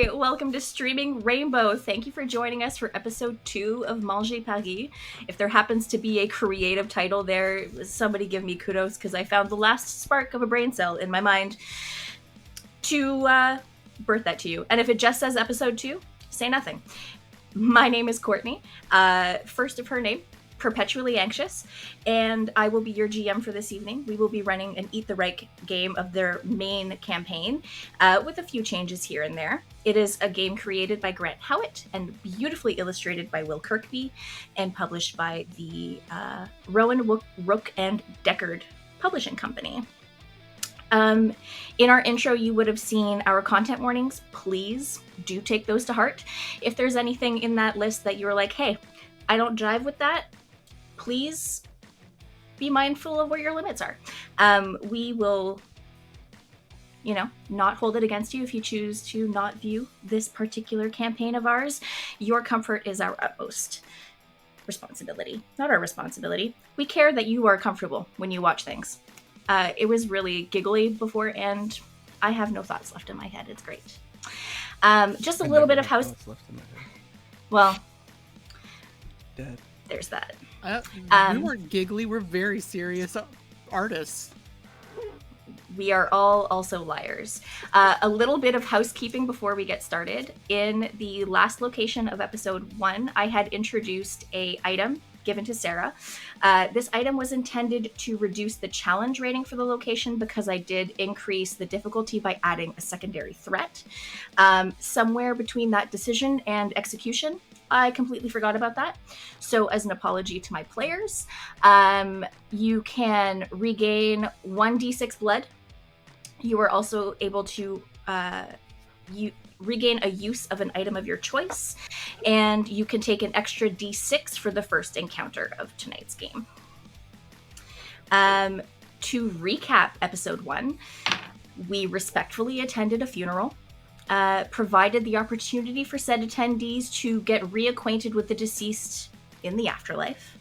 Hi, welcome to Streaming Rainbow. Thank you for joining us for episode 2 of Mangez Paris. If there happens to be a creative title there, somebody give me kudos because I found the last spark of a brain cell in my mind to birth that to you. And if it just says episode 2, say nothing. My name is Courtney, first of her name, perpetually anxious, and I will be your GM for this evening. We will be running an Eat the Right game of their main campaign with a few changes here and there. It is a game created by Grant Howitt and beautifully illustrated by Will Kirkby and published by the Rowan, Rook, and Deckard publishing company. In our intro, you would have seen our content warnings. Please do take those to heart. If there's anything in that list that you're like, hey, I don't jive with that, please be mindful of where your limits are. We will, not hold it against you if you choose to not view this particular campaign of ours. Your comfort is our utmost responsibility. Not our responsibility. We care that you are comfortable when you watch things. It was really giggly before, and I have no thoughts left in my head. It's great. Just a little bit of house. Left in my head. Well, Dead. There's that. We weren't giggly. We're very serious artists. We are all also liars. A little bit of housekeeping before we get started. In the last location of episode 1, I had introduced a item given to Sarah. This item was intended to reduce the challenge rating for the location because I did increase the difficulty by adding a secondary threat. Somewhere between that decision and execution, I completely forgot about that. So as an apology to my players, you can regain 1d6 blood. You are also able to regain a use of an item of your choice, and you can take an extra d6 for the first encounter of tonight's game. To recap episode 1, we respectfully attended a funeral, provided the opportunity for said attendees to get reacquainted with the deceased in the afterlife.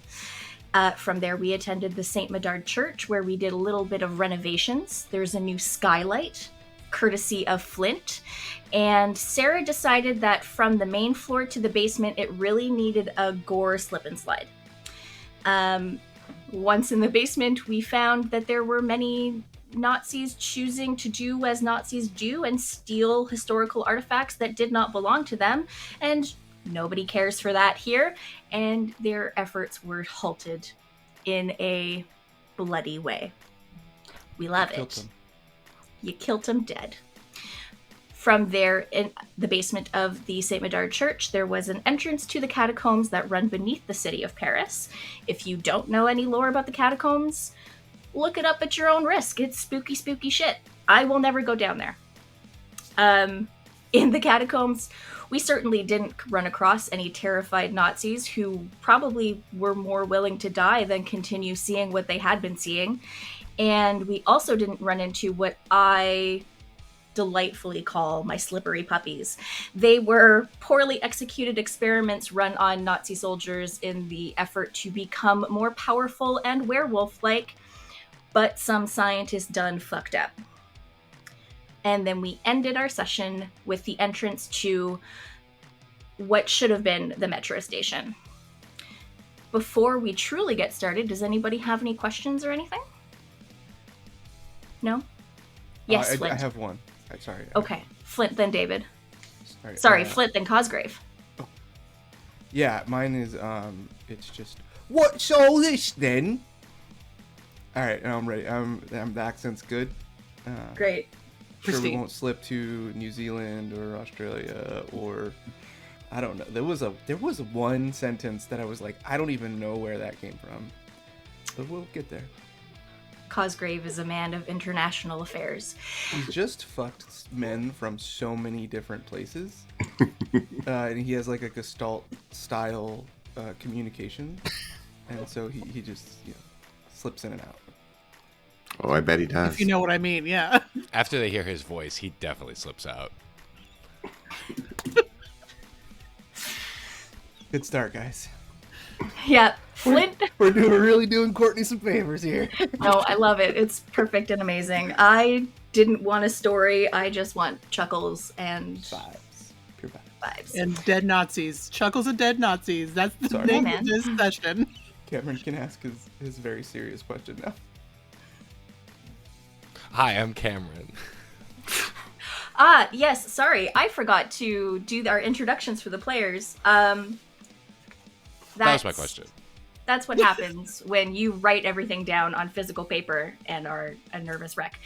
From there, we attended the St. Medard Church, where we did a little bit of renovations. There's a new skylight, courtesy of Flint. And Sarah decided that from the main floor to the basement, it really needed a gore slip and slide. Once in the basement, we found that there were many Nazis choosing to do as Nazis do and steal historical artifacts that did not belong to them. And nobody cares for that here. And their efforts were halted in a bloody way. We love it. You killed him dead. From there, in the basement of the St. Medard Church, there was an entrance to the catacombs that run beneath the city of Paris. If you don't know any lore about the catacombs, look it up at your own risk. It's spooky, spooky shit. I will never go down there. In the catacombs, we certainly didn't run across any terrified Nazis who probably were more willing to die than continue seeing what they had been seeing. And we also didn't run into what I delightfully call my slippery puppies. They were poorly executed experiments run on Nazi soldiers in the effort to become more powerful and werewolf-like, but some scientists done fucked up. And then we ended our session with the entrance to what should have been the metro station. Before we truly get started, does anybody have any questions or anything? No? Yes, Flint. I have one. Sorry. Okay. Flint, then David. Sorry, Flint, then Cosgrave. Oh. Yeah, mine is, it's just, what's all this then? Alright, I'm ready. The accent's good. Great. Sure we won't slip to New Zealand or Australia or, I don't know. There was one sentence that I was like, I don't even know where that came from. But we'll get there. Cosgrave is a man of international affairs. He's just fucked men from so many different places. And he has like a Gestalt style communication. And so he just slips in and out. Oh, I bet he does. If you know what I mean, yeah. After they hear his voice, he definitely slips out. Good start, guys. Yeah, Flint. We're really doing Courtney some favors here. No, I love it. It's perfect and amazing. I didn't want a story. I just want chuckles and vibes. vibes. And dead Nazis. Chuckles and dead Nazis. That's the Sorry. name Hey, of man. this session. Cameron can ask his very serious question now. Hi, I'm Cameron. Yes, sorry. I forgot to do our introductions for the players. That was my question. That's what happens when you write everything down on physical paper and are a nervous wreck.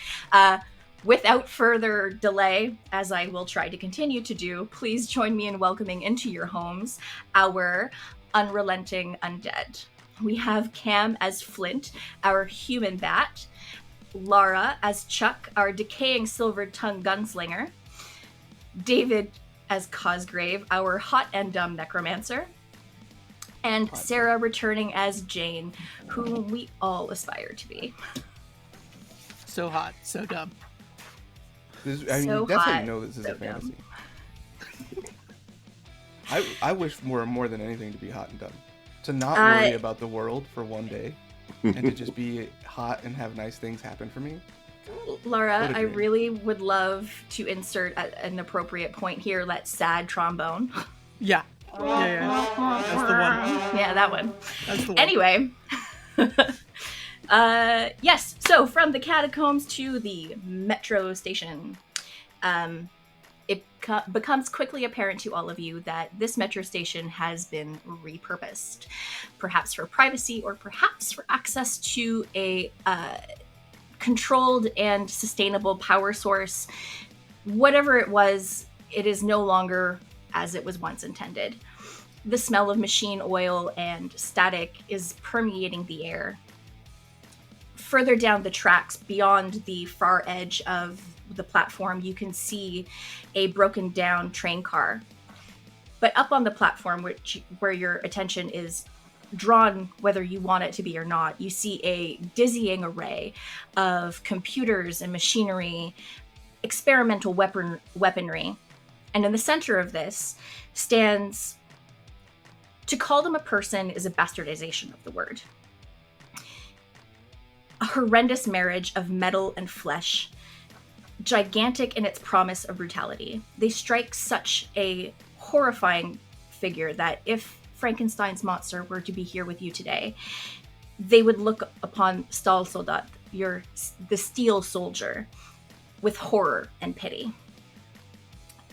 Without further delay, as I will try to continue to do, please join me in welcoming into your homes our unrelenting undead. We have Cam as Flint, our human bat, Lara as Chuck, our decaying silver-tongued gunslinger, David as Cosgrave, our hot and dumb necromancer, and Sarah returning as Jane, whom we all aspire to be. So hot, so dumb. That's So how hot, you know this is so a fantasy. I wish more than anything to be hot and dumb. To not worry about the world for one day, and to just be hot and have nice things happen for me. Laura, What a I dream. really would love to insert at an appropriate point here that sad trombone. Yeah. Yeah. That's the one. Yeah, that one. That's the one. Anyway. Yes, so from the catacombs to the metro station. It becomes quickly apparent to all of you that this metro station has been repurposed, perhaps for privacy or perhaps for access to a controlled and sustainable power source. Whatever it was, it is no longer as it was once intended. The smell of machine oil and static is permeating the air. Further down the tracks, beyond the far edge of the platform, you can see a broken down train car. But up on the platform, where your attention is drawn, whether you want it to be or not, you see a dizzying array of computers and machinery, experimental weaponry. And in the center of this stands, to call them a person is a bastardization of the word, a horrendous marriage of metal and flesh, gigantic in its promise of brutality. They strike such a horrifying figure that if Frankenstein's monster were to be here with you today, they would look upon Stahlsoldat, the steel soldier, with horror and pity.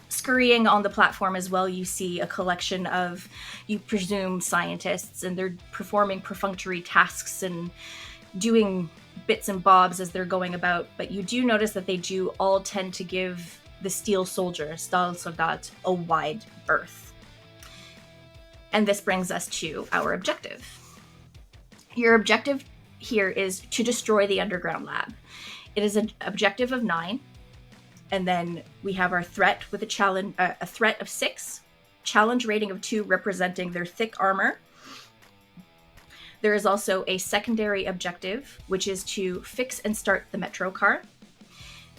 Scurrying on the platform as well, you see a collection of, you presume, scientists, and they're performing perfunctory tasks and doing bits and bobs as they're going about, but you do notice that they do all tend to give the steel soldier, Stahlsoldat, a wide berth. And this brings us to our objective. Your objective here is to destroy the underground lab. It is an objective of 9, and then we have our threat with a threat of 6, challenge rating of 2 representing their thick armor. There is also a secondary objective, which is to fix and start the metro car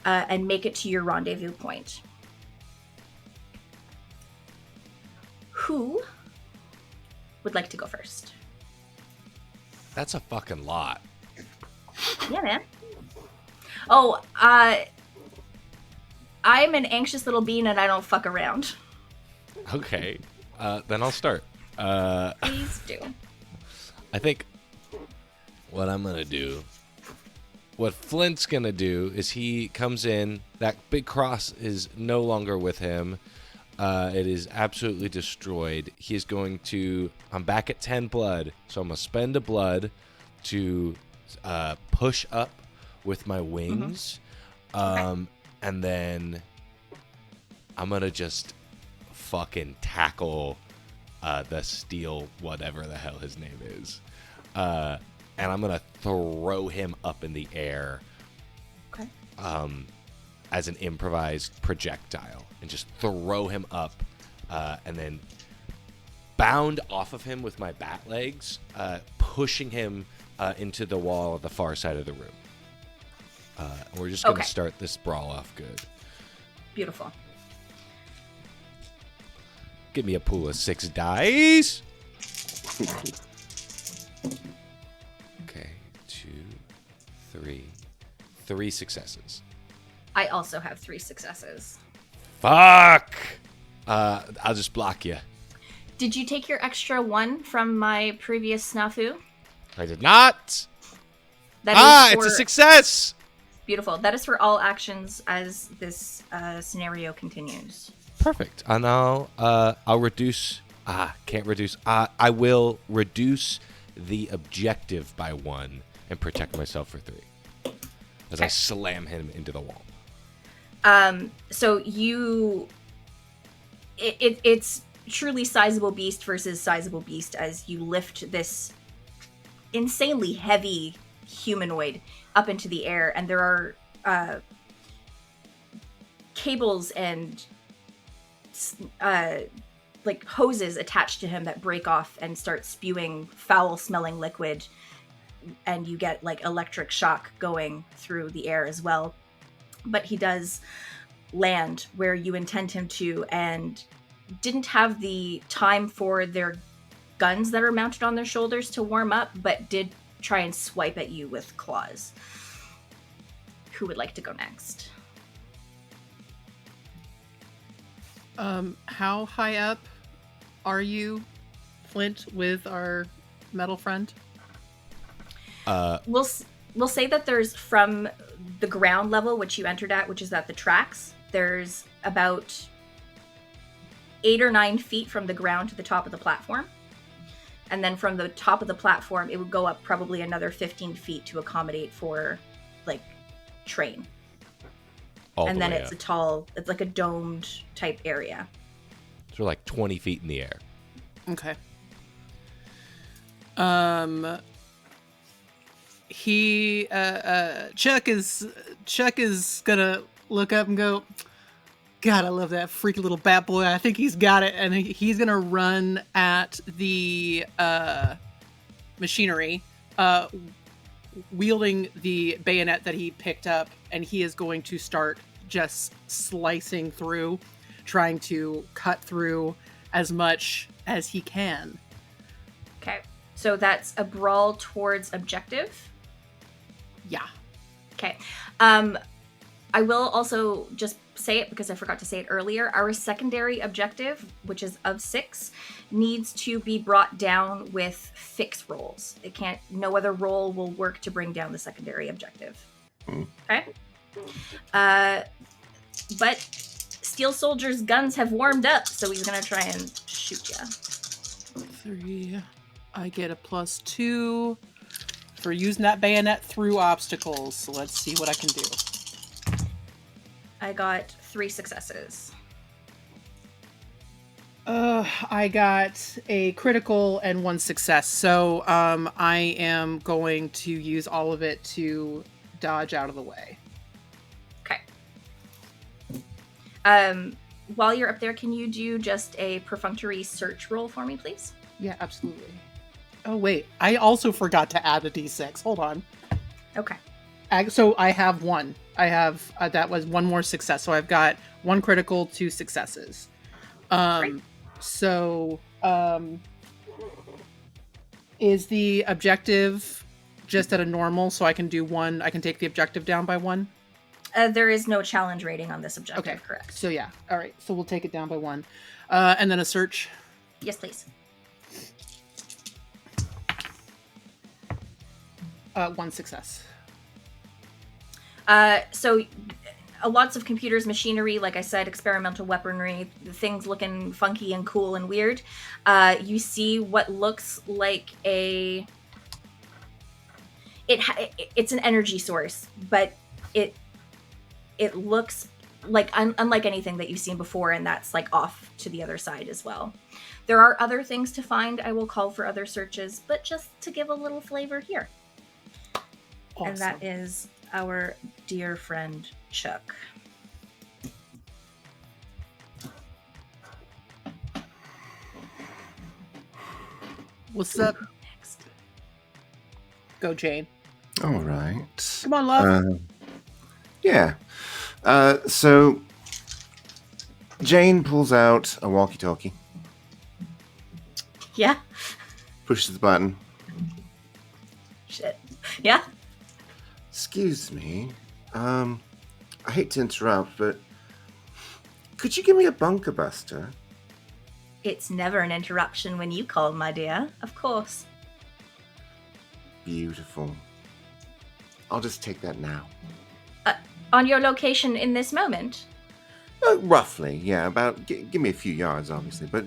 and make it to your rendezvous point. Who would like to go first? That's a fucking lot. Yeah, man. Oh, I'm an anxious little bean and I don't fuck around. Okay, then I'll start. Please do. I think what I'm going to do, what Flint's going to do is he comes in, that big cross is no longer with him. It is absolutely destroyed. He is going to, I'm back at 10 blood, so I'm going to spend a blood to push up with my wings. And then I'm going to just fucking tackle the steel, whatever the hell his name is. And I'm going to throw him up in the air. Okay. As an improvised projectile. And just throw him up. And then bound off of him with my bat legs, pushing him into the wall at the far side of the room. And we're just going to start this brawl off good. Beautiful. Give me a pool of 6 dice. Okay, 2, 3. 3 successes. I also have 3 successes. Fuck! I'll just block you. Did you take your extra 1 from my previous snafu? I did not. That is It's a success. Beautiful. That is for all actions as this scenario continues. Perfect. And I'll reduce. Can't reduce. I will reduce the objective by 1 and protect myself for 3 as I slam him into the wall. So it's truly sizable beast versus sizable beast as you lift this insanely heavy humanoid up into the air, and there are cables and like hoses attached to him that break off and start spewing foul smelling liquid, and you get like electric shock going through the air as well. But he does land where you intend him to, and didn't have the time for their guns that are mounted on their shoulders to warm up, but did try and swipe at you with claws. Who would like to go next? How high up are you, Flint, with our metal friend? We'll say that there's from the ground level, which you entered at, which is at the tracks, there's about 8 or 9 feet from the ground to the top of the platform. And then from the top of the platform, it would go up probably another 15 feet to accommodate for, like, train. And then it's it's like a domed type area. So like 20 feet in the air. Okay. He Chuck is gonna look up and go, God, I love that freaky little bat boy. I think he's got it. And he's gonna run at the machinery, wielding the bayonet that he picked up, and he is going to start just slicing through, trying to cut through as much as he can. Okay. So that's a brawl towards objective. Yeah. Okay. I will also just say it because I forgot to say it earlier. Our secondary objective, which is of 6, needs to be brought down with fix rolls. No other roll will work to bring down the secondary objective. Okay? But Steel Soldier's guns have warmed up, so he's gonna try and shoot ya. 3. I get a +2 for using that bayonet through obstacles. So let's see what I can do. I got 3 successes. I got a critical and 1 success. So I am going to use all of it to dodge out of the way. Okay. While you're up there, can you do just a perfunctory search roll for me, please? Yeah, absolutely. Oh, wait. I also forgot to add a d6. Hold on. Okay. So I have 1. I have, that was 1 more success. So I've got 1 critical, 2 successes. Great. So, is the objective just at a normal, so I can do 1, I can take the objective down by 1? There is no challenge rating on this objective, Okay, correct? So yeah, all right. So we'll take it down by 1. And then a search. Yes, please. 1 success. So lots of computers, machinery, like I said, experimental weaponry, things looking funky and cool and weird. You see what looks like it's an energy source, but it looks like unlike anything that you've seen before, and that's like off to the other side as well. There are other things to find. I will call for other searches, but just to give a little flavor here. Awesome. And that is our dear friend Chuck. What's up? Next. Go, Jane. All right. Come on, love. Yeah. So Jane pulls out a walkie-talkie, Yeah. pushes the button. Shit. Yeah. Excuse me. I hate to interrupt, but Could you give me a bunker buster? It's never an interruption when you call, my dear. Of course. Beautiful. I'll just take that now. On your location in this moment? Roughly, yeah. About give me a few yards, obviously, but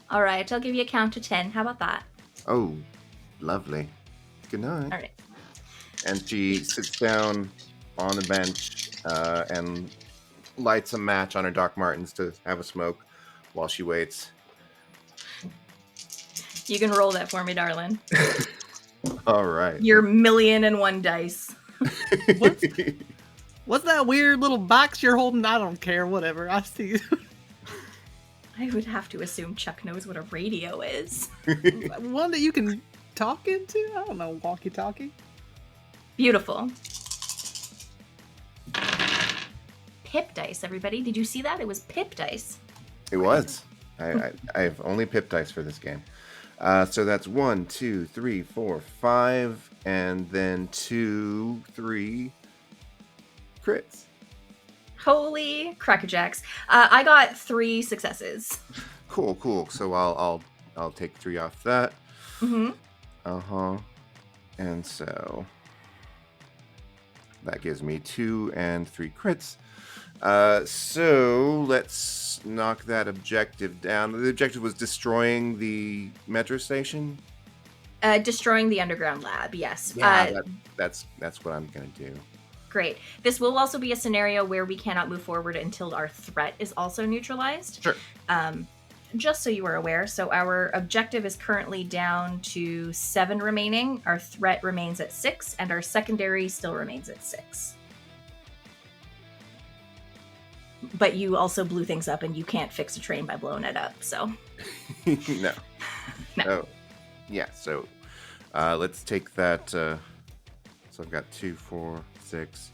All right, I'll give you a count to 10. How about that? oh, lovely. Good night. All right. And she sits down on the bench and lights a match on her Doc Martens to have a smoke while she waits. You can roll that for me, darling. All right. Your 1,000,001 dice. What's that weird little box you're holding? I don't care. Whatever. I see. I would have to assume Chuck knows what a radio is. One that you can talk into? I don't know. Walkie-talkie? Beautiful. Pip dice, everybody. Did you see that? It was pip dice. It was. I have only pip dice for this game. So that's 1, 2, 3, 4, 5, and then 2, 3 crits. Holy crackerjacks. I got 3 successes. Cool. So I'll take 3 off that. Mm-hmm. And so that gives me 2 and 3 crits. So let's knock that objective down. The objective was destroying the metro station. Destroying the underground lab, yes. Yeah, that's what I'm gonna do. Great. This will also be a scenario where we cannot move forward until our threat is also neutralized. Sure. Just so you are aware, so our objective is currently down to 7 remaining. Our threat remains at 6, and our secondary still remains at 6. But you also blew things up, and you can't fix a train by blowing it up, so. No. No. Oh, yeah. So let's take that. So I've got 2, 4, 6,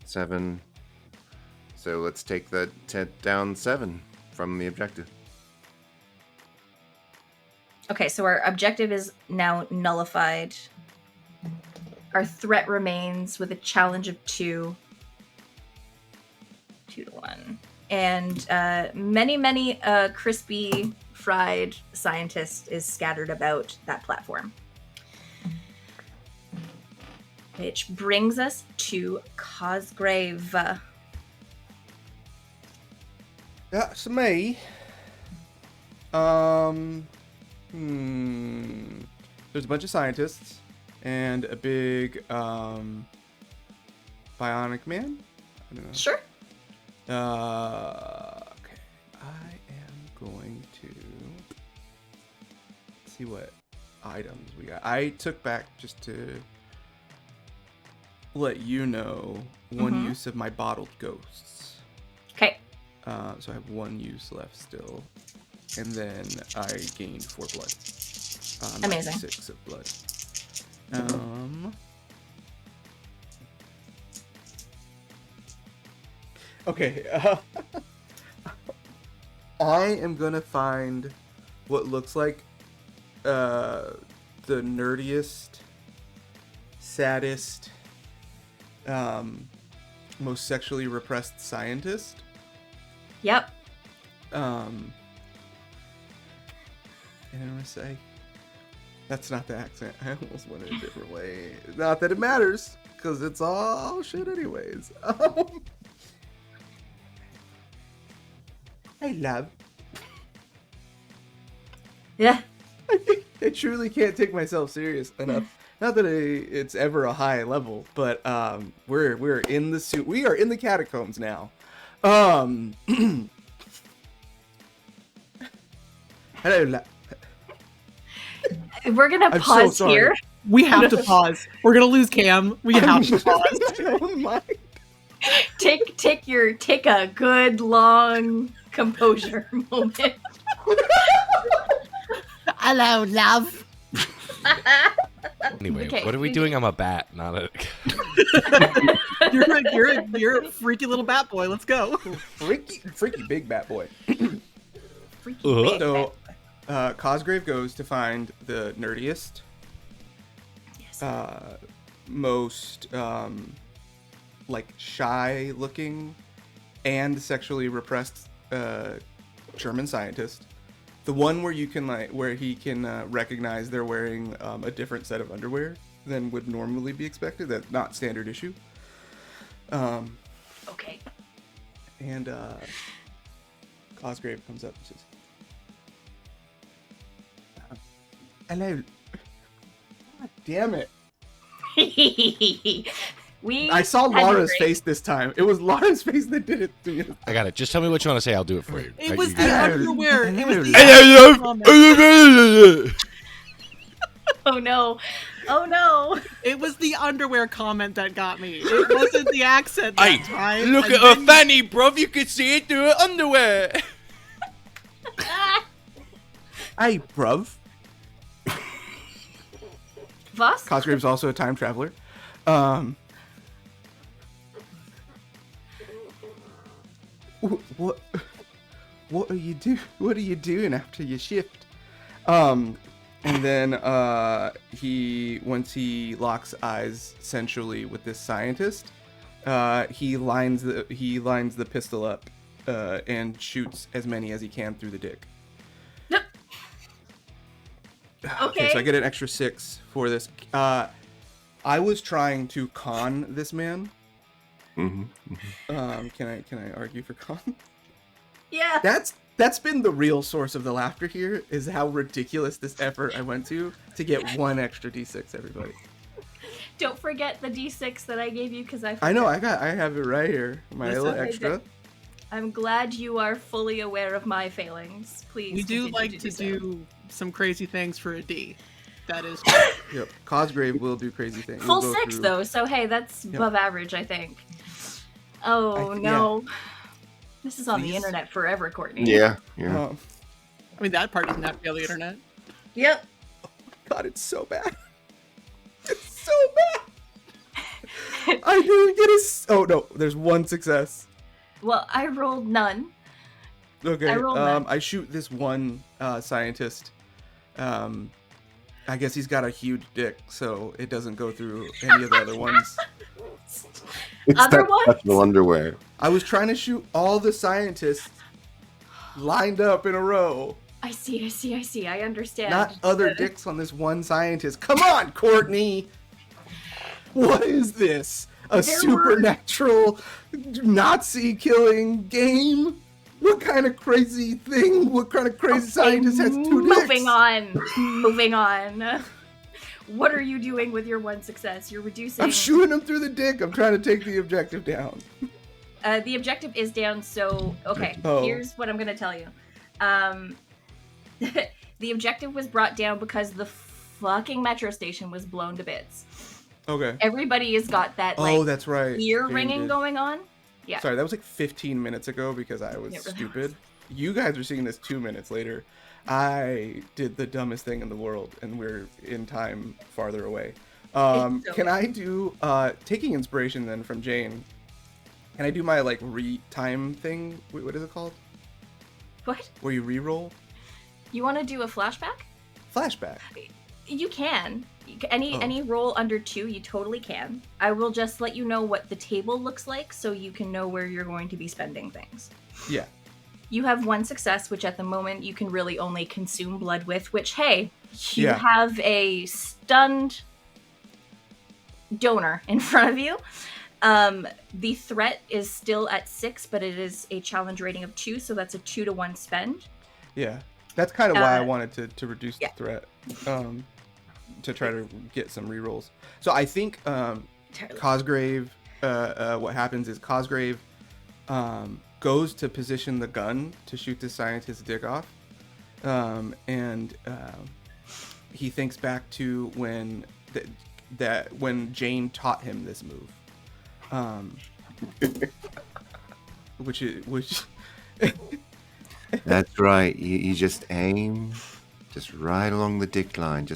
7. So let's take that down 7 from the objective. Okay, so our objective is now nullified. Our threat remains with a challenge of 2. 2 to 1. And many crispy fried scientist is scattered about that platform. Which brings us to Cosgrave. That's me. There's a bunch of scientists and a big bionic man. I don't know. Sure. Okay. I am going to see what items we got. I took back, just to let you know, one use of my bottled ghosts. Okay. So I have 1 use left still. And then I gained 4 blood. Amazing. 6 of blood. Okay. I am gonna find what looks like the nerdiest, saddest, most sexually repressed scientist. Yep. And I'm gonna say, that's not the accent. I almost went in a different way. Not that it matters, because it's all shit anyways. Hey, love. Yeah. I truly can't take myself serious enough. Not that it's ever a high level, but we're in the suit. We are in the catacombs now. Hello, love. We're gonna I'm so pause sorry. here. We have to pause. We're gonna lose Cam. We have to pause. I don't mind. Take a good long composure moment. Hello, love. Anyway, Okay, what are we doing? I'm a bat, not a. You're a freaky little bat boy. Let's go. Freaky big bat boy. Freaky Uh-huh. big So, Cosgrave goes to find the nerdiest, Yes. most like shy looking and sexually repressed German scientist. The one where you can where he can recognize they're wearing a different set of underwear than would normally be expected. That's not standard issue. Okay. And Cosgrave comes up and says, "Hello." God damn it. I saw Laura's face this time. It was Laura's face that did it to me. I got it. Just tell me what you want to say. I'll do it for you. It Right, was you the got it. underwear. It was the Oh no. Oh no. It was the underwear comment that got me. It wasn't the accent that time. Look And at her then- fanny, bruv. You can see it through her underwear. Hey, bruv. Voss? Cosgrave's also a time traveler. What are you doing after your shift? And then once he locks eyes sensually with this scientist, he lines the pistol up and shoots as many as he can through the dick. Nope. Okay. So I get an extra 6 for this. I was trying to con this man. Can I argue for con? Yeah. That's been the real source of the laughter here, is how ridiculous this effort I went to get one extra D6, everybody. Don't forget the D6 that I gave you because I forgot. I know, I have it right here. My Listen, little extra. I'm glad you are fully aware of my failings. Please. We do continue like to so. do some crazy things for a D. That is Yep. Cosgrave will do crazy things. Full We'll go 6 through- though, so hey, that's above average, I think. Oh no. This is on the Please? internet forever, Courtney. Yeah. Um, I mean, that part doesn't have to be on the internet. Yep. God, it's so bad. It's so bad. I didn't get oh no, there's one success. Well, I rolled none. Okay. I rolled none. I shoot this one scientist. I guess he's got a huge dick, so it doesn't go through any of the other ones. It's Other that ones? special underwear. I was trying to shoot all the scientists lined up in a row, I see. I understand. not other dicks on this one scientist. Come on, Courtney! What is this? A There supernatural Nazi killing game? What kind of crazy thing? What kind of crazy scientist has 2 dicks? Moving on. What are you doing with your one success? You're reducing. I'm shooting him through the dick. I'm trying to take the objective down. The objective is down, so okay. Oh. Here's what I'm gonna tell you. The objective was brought down because the fucking metro station was blown to bits. Okay. Everybody has got that like Oh, that's right. ear Jane ringing did. going on. Yeah. Sorry, that was like 15 minutes ago because I was It really stupid. You guys are seeing this 2 minutes later. I did the dumbest thing in the world, and we're in time farther away. It's so Can I do taking inspiration then from Jane? Can I do my like time thing? Wait, what is it called? What? Where you re-roll? You want to do a flashback? Flashback. You can. Oh. Any roll under 2, you totally can. I will just let you know what the table looks like so you can know where you're going to be spending things. Yeah. You have 1 success, which at the moment you can really only consume blood with, which, hey, you Yeah. have a stunned donor in front of you. The threat is still at 6, but it is a challenge rating of 2, so that's a 2 to 1 spend. Yeah. That's kind of why I Uh, wanted to reduce yeah. the threat. To try to get some re-rolls. So I think Cosgrave, what happens is Cosgrave goes to position the gun to shoot the scientist's dick off. And he thinks back to when when Jane taught him this move. Which That's right. You just aim, just right along the dick line.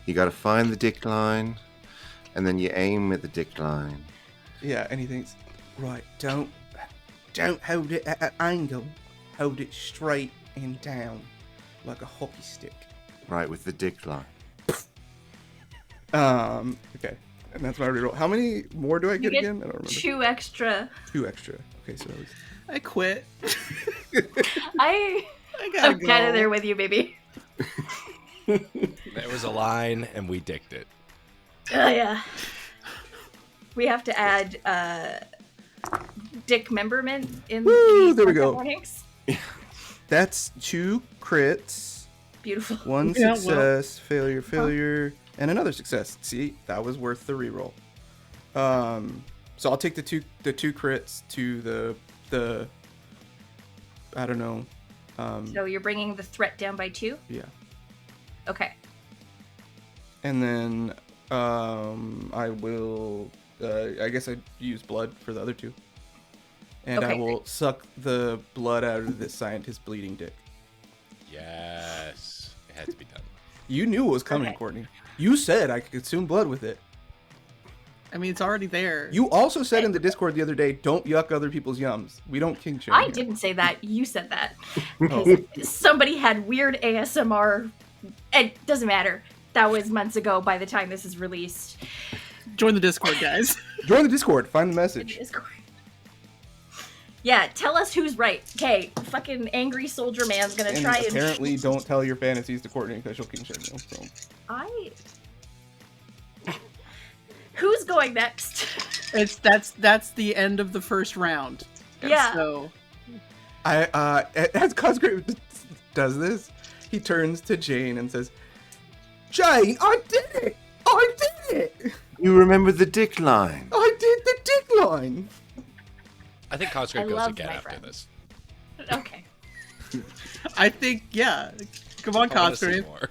You got to find the dick line, and then you aim at the dick line. yeah, and he thinks, right, don't hold it at an angle, hold it straight and down like a hockey stick. Right with the dick line. Okay. And that's my reroll. How many more do I You get get again? I don't remember. 2 extra. 2 extra. Okay, so that was... I quit. I gotta I'm kind go. of there with you, baby. There was a line, and we dicked it. Yeah. We have to add Dick Memberment in Woo, the there we content go. warnings. That's 2 crits, Beautiful. 1 Yeah, well. success, failure, and another success. See, that was worth the reroll. So I'll take the two crits to the I don't know. So you're bringing the threat down by 2? Yeah. Okay. And then I will I guess I use blood for the other 2. And I Okay. will suck the blood out of this scientist's bleeding dick. Yes. It had to be done. You knew it was coming, Okay. Courtney. You said I could consume blood with it. I mean, it's already there. You also said in the Discord the other day, don't yuck other people's yums. We don't king shame. I here. didn't say that. You said that. Oh. Because somebody had weird ASMR. It doesn't matter. That was months ago by the time this is released. Join the Discord, guys. Join the Discord. Find the message. Discord. Yeah, tell us who's right. Okay, fucking angry soldier man's gonna And try and apparently, don't tell your fantasies to Courtney because she'll king shame you. So. I. Who's going next? That's the end of the first round. Yeah. So As Cosgrave does this, he turns to Jane and says, "Jane, I did it! I did it! You remember the dick line? I did the dick line!" I think Cosgrave I goes love again my after friend. this. Okay. I think, yeah. Come on, I wanna see Cosgrave. more.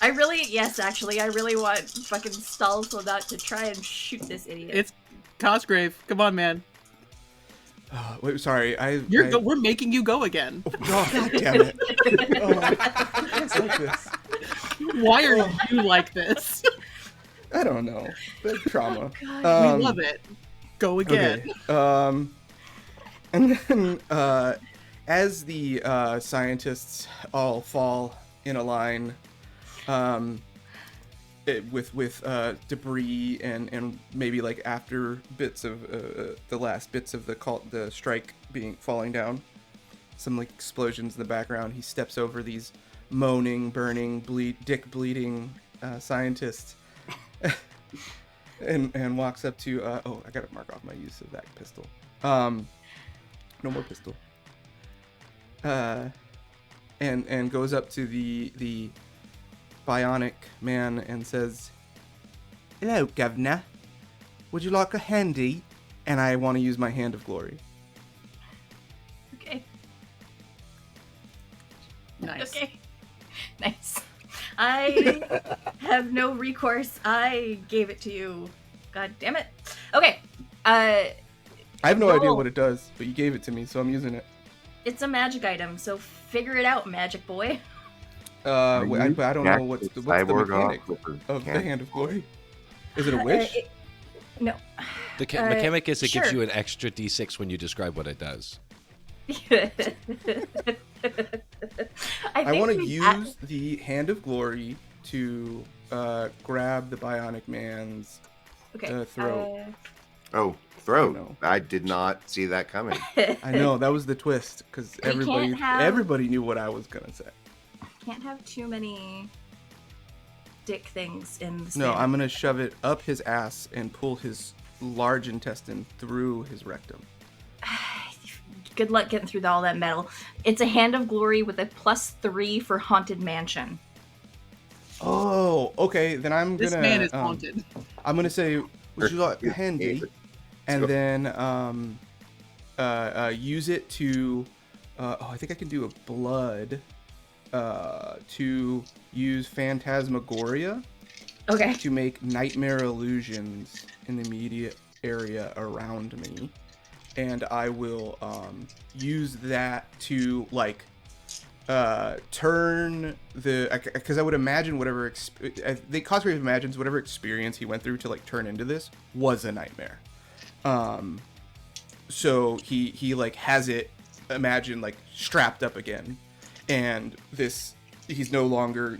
I really want fucking Stalsoldat to try and shoot this idiot. It's Cosgrave. Come on, man. Wait, sorry. We're making you go again. Oh, God damn it. It's like this. Why are you like this? I don't know. The trauma. We love it. Go again. Okay. And then, as the scientists all fall in a line, with debris and maybe like after bits of the last bits of the strike falling down, some like explosions in the background. He steps over these moaning, burning, dick bleeding scientists, and walks up to I gotta mark off my use of that pistol. No more pistol. And goes up to the bionic man and says, "Hello, Governor. Would you like a handy?" And I want to use my hand of glory. Okay. Nice. Okay. Nice. I have no recourse. I gave it to you. God damn it. Okay. I have no idea Roll. what it does, but you gave it to me, so I'm using it. It's a magic item, so figure it out, magic boy. But I don't know what's the Cyborg mechanic off with the of the can. hand of glory. Is it a wish? No. The mechanic is it gives sure. you an extra d6 when you describe what it does. I want to we use the hand of glory to grab the bionic man's okay. throat. Oh, throat. No. I did not see that coming. I know that was the twist because can't have- everybody knew what I was gonna say. Can't have too many dick things in the No, I'm gonna shove it up his ass and pull his large intestine through his rectum. Good luck getting through all that metal. It's a hand of glory with a +3 for haunted mansion. Oh, okay. Then I'm This gonna. man is haunted. I'm gonna say, would you like a handy? And go. then use it to. I think I can do a blood. To use phantasmagoria Okay. to make nightmare illusions in the immediate area around me, and I will use that to like turn because I would imagine whatever the Cosgrave imagines whatever experience he went through to like turn into this was a nightmare. So he like has it imagine like strapped up again, and he's no longer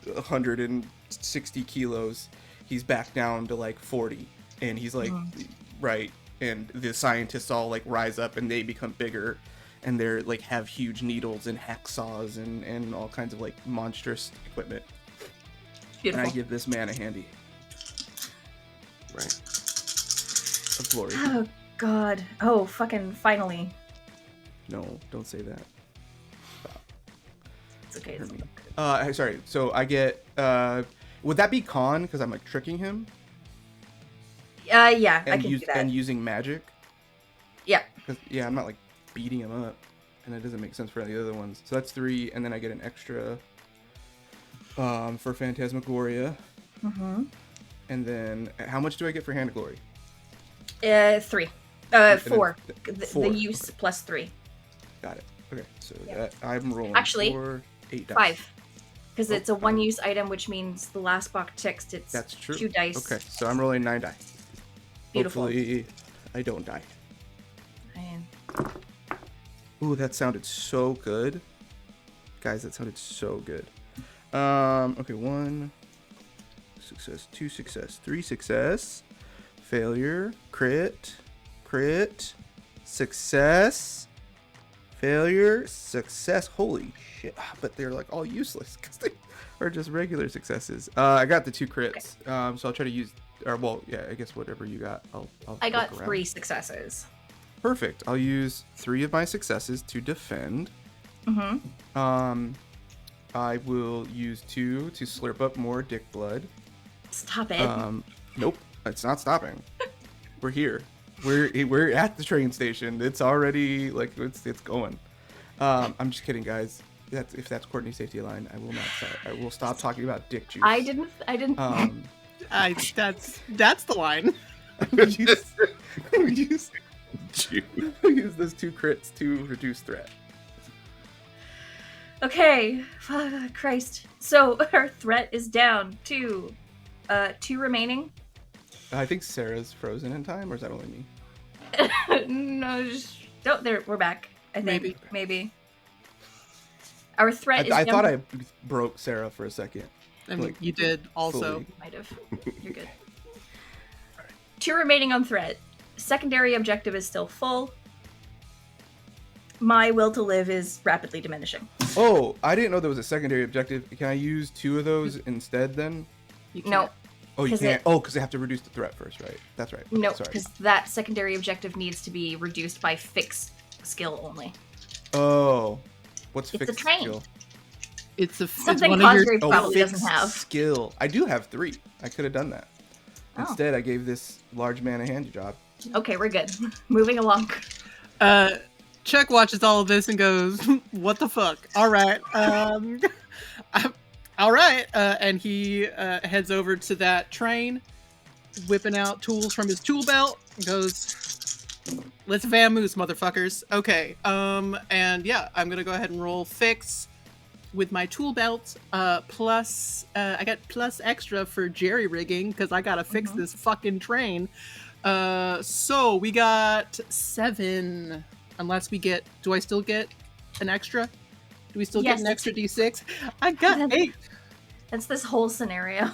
160 kilos, he's back down to like 40, and he's like, right, and the scientists all like rise up and they become bigger, and they're like have huge needles and hacksaws and all kinds of like monstrous equipment. Beautiful. And I give this man a handy. Right. Of glory. Oh God. Oh fucking finally. No, don't say that. It's okay. It's Hear me. Sorry. So I get. Would that be con? Because I'm like tricking him yeah, I and can do that. and using magic. Yeah. Yeah, I'm not like beating him up, and that doesn't make sense for the other ones. So that's 3, and then I get an extra for Phantasmagoria. Mm-hmm. And then how much do I get for Hand of Glory? 3. And 4. then The 4. use Okay. plus 3. Got it. Okay, so Yeah. that I'm rolling. Actually, 4, 8 dice. 5. Because Oh, it's a one-use item, which means the last box text, it's That's true. 2 dice. Okay, so I'm rolling 9 die. Beautiful. Hopefully, I don't die. And Ooh, that sounded so good. Guys, that sounded so good. Okay, 1 success, 2 success, 3 success, failure, crit, success, failure, success. Holy shit. But they're like all useless because they are just regular successes. I got the 2 crits. So I'll try to use, or well, yeah, I guess whatever you got, I'll I got look around. 3 successes. Perfect. I'll use 3 of my successes to defend. Mm-hmm. I will use 2 to slurp up more dick blood. Stop it. Nope, it's not stopping. We're here. We're at the train station. It's already like it's going. I'm just kidding, guys. If that's Courtney's safety line, I will not. I will stop talking about dick juice. I didn't. That's the line. we use those 2 crits to reduce threat. Okay. Christ. So our threat is down to 2 remaining. I think Sarah's frozen in time, or is that only me? No, just don't. There, we're back. I think Maybe. Our threat is. I down thought to- I broke Sarah for a second. I mean, Like, you did also. fully. Might have. You're good. 2 remaining on threat. Secondary objective is still full. My will to live is rapidly diminishing. Oh, I didn't know there was a secondary objective. Can I use 2 of those instead then? You No, can't. Oh, you 'Cause can't. it- Oh, because they have to reduce the threat first, right? That's right. no, Sorry. because that secondary objective needs to be reduced by fixed skill only. Oh, what's It's a fixed train. skill? It's Something one of your. Cosgrave probably fixed doesn't have. skill. I do have 3. I could have done that. Oh. Instead, I gave this large man a hand job. Okay, we're good. Moving along. Chuck watches all of this and goes, "What the fuck? All right, all right." And he heads over to that train, whipping out tools from his tool belt. And goes, "Let's vamoose, motherfuckers." Okay. And yeah, I'm gonna go ahead and roll fix with my tool belt. Plus, I got plus extra for jerry rigging because I gotta fix this fucking train. So we got 7. Unless we get, do I still get an extra? Do we still Yes, get an extra D6? I got 8. That's this whole scenario.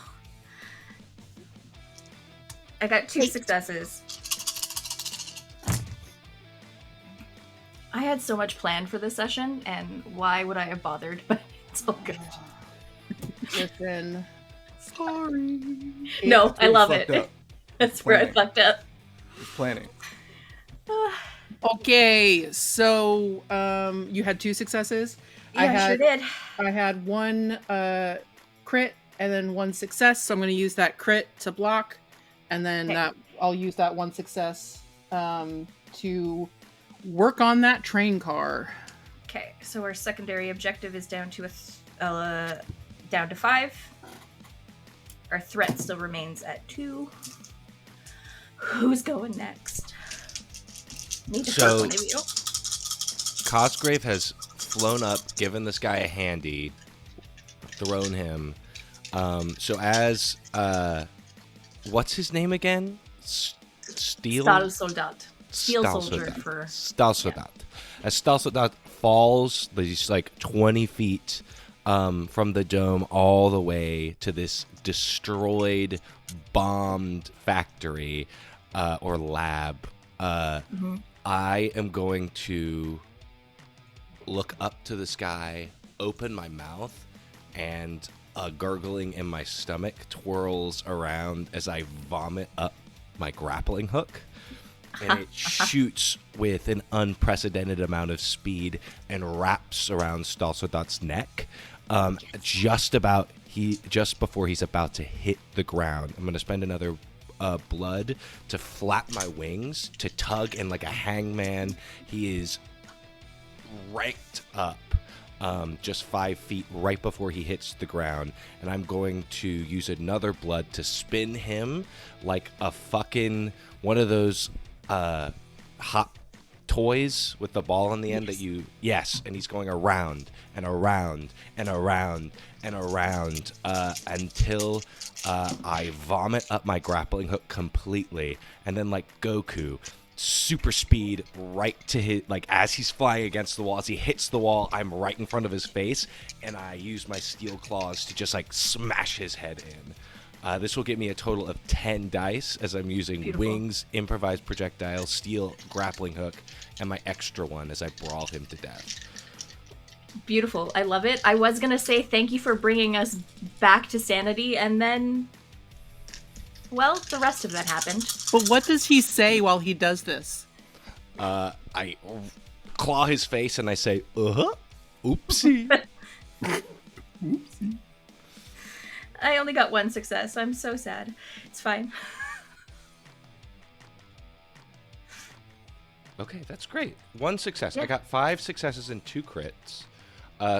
I got 2 successes. I had so much planned for this session, and why would I have bothered? But it's all good. Listen, sorry. No, I love fucked it. up. That's where I Planning. fucked up. It's planning. Okay, so you had 2 successes. Yeah, sure did. I had 1 crit and then 1 success, so I'm going to use that crit to block, and then Okay. I'll use that 1 success to work on that train car. Okay, so our secondary objective is down to down to 5. Our threat still remains at 2. Who's going next? Need to So- first one of you. Cosgrave has flown up, given this guy a handy, thrown him. So as what's his name again? Steel Stahlsoldat. Steel soldier Stahlsoldat. for... Stahlsoldat. As Stahlsoldat falls, but he's like 20 feet from the dome all the way to this destroyed, bombed factory or lab. I am going to look up to the sky, open my mouth, and gurgling in my stomach twirls around as I vomit up my grappling hook. And it shoots with an unprecedented amount of speed and wraps around Stalsodot's neck. Just before he's about to hit the ground. I'm going to spend another blood to flap my wings, to tug, and like a hangman, he is ranked up just 5 feet right before he hits the ground. And I'm going to use another blood to spin him like a fucking one of those hot toys with the ball on the end that you and he's going around and around and around and around until I vomit up my grappling hook completely, and then like Goku, super speed right to hit, like as he's flying against the wall, as he hits the wall, I'm right in front of his face, and I use my steel claws to just like smash his head in. This will give me a total of 10 dice as I'm using wings, improvised projectile, steel grappling hook, and my extra one as I brawl him to death. Beautiful. I love it. I was going to say thank you for bringing us back to sanity, and then, well, the rest of that happened. But what does he say while he does this? I claw his face and I say, oopsie. Oopsie. I only got one success. I'm so sad. It's fine. Okay, that's great. One success. Yeah. I got 5 successes and 2 crits.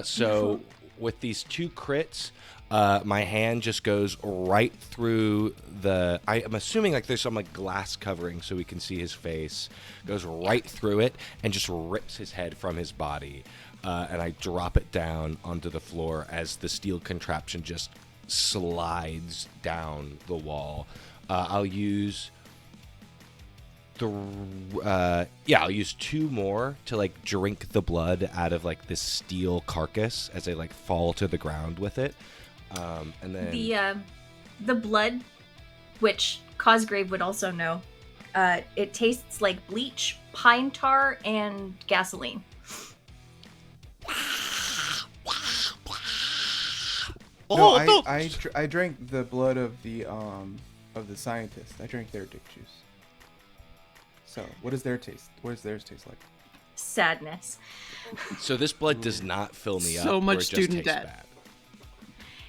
So with these 2 crits, my hand just goes right through the... I'm assuming like there's some like glass covering so we can see his face. Goes right through it and just rips his head from his body. And I drop it down onto the floor as the steel contraption just slides down the wall. I'll use I'll use 2 more to like drink the blood out of like this steel carcass as I like fall to the ground with it. And then the blood, which Cosgrave would also know, it tastes like bleach, pine tar, and gasoline. No, I drank the blood of the scientist. I drank their dick juice. So, what does their taste? What does theirs taste like? Sadness. So this blood does not fill me up. So much or it just student tastes debt.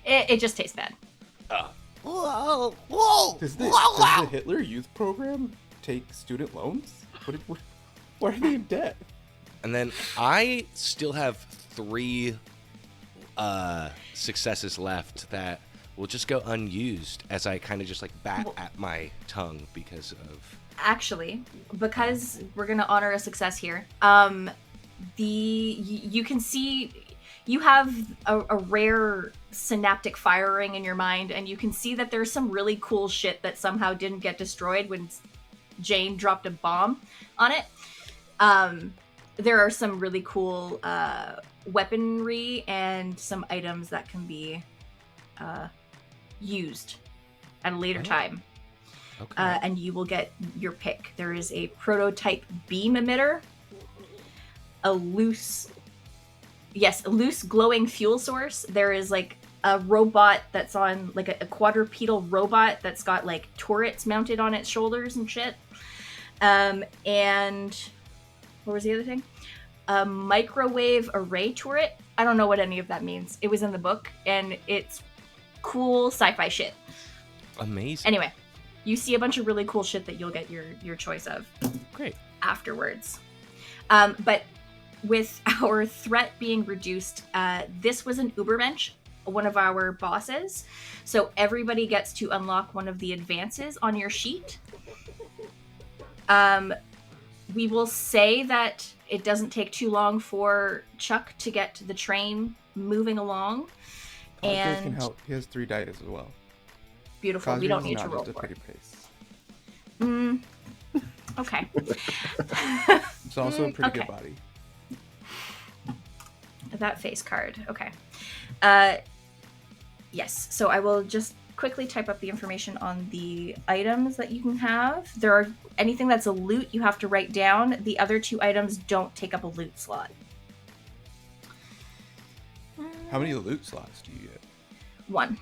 bad. It just tastes bad. Does the Hitler Youth Program take student loans? Why are they in debt? And then I still have 3 successes left that will just go unused as I kind of just like bat at my tongue because of... Actually, because we're going to honor a success here, you can see you have a rare synaptic firing in your mind, and you can see that there's some really cool shit that somehow didn't get destroyed when Jane dropped a bomb on it. There are some really cool weaponry and some items that can be used at a later time. Okay. And you will get your pick. There is a prototype beam emitter, a loose glowing fuel source. There is like a robot that's on like a quadrupedal robot that's got like turrets mounted on its shoulders and shit. And what was the other thing? A microwave array turret. I don't know what any of that means. It was in the book, and it's cool sci-fi shit. Amazing. Anyway, you see a bunch of really cool shit that you'll get your choice of. Great. Afterwards. But with our threat being reduced, this was an Ubermensch, one of our bosses. So everybody gets to unlock one of the advances on your sheet. We will say that it doesn't take too long for Chuck to get the train moving along. Cosgrave can help. He has 3 dice as well. Beautiful. Cosgrave We don't is need not to roll just a for pretty it. face. Okay. It's also a pretty Okay. good body. That face card. Okay. Yes. So I will just quickly type up the information on the items that you can have. There are anything that's a loot you have to write down. The other 2 items don't take up a loot slot. How many loot slots do you get? 1.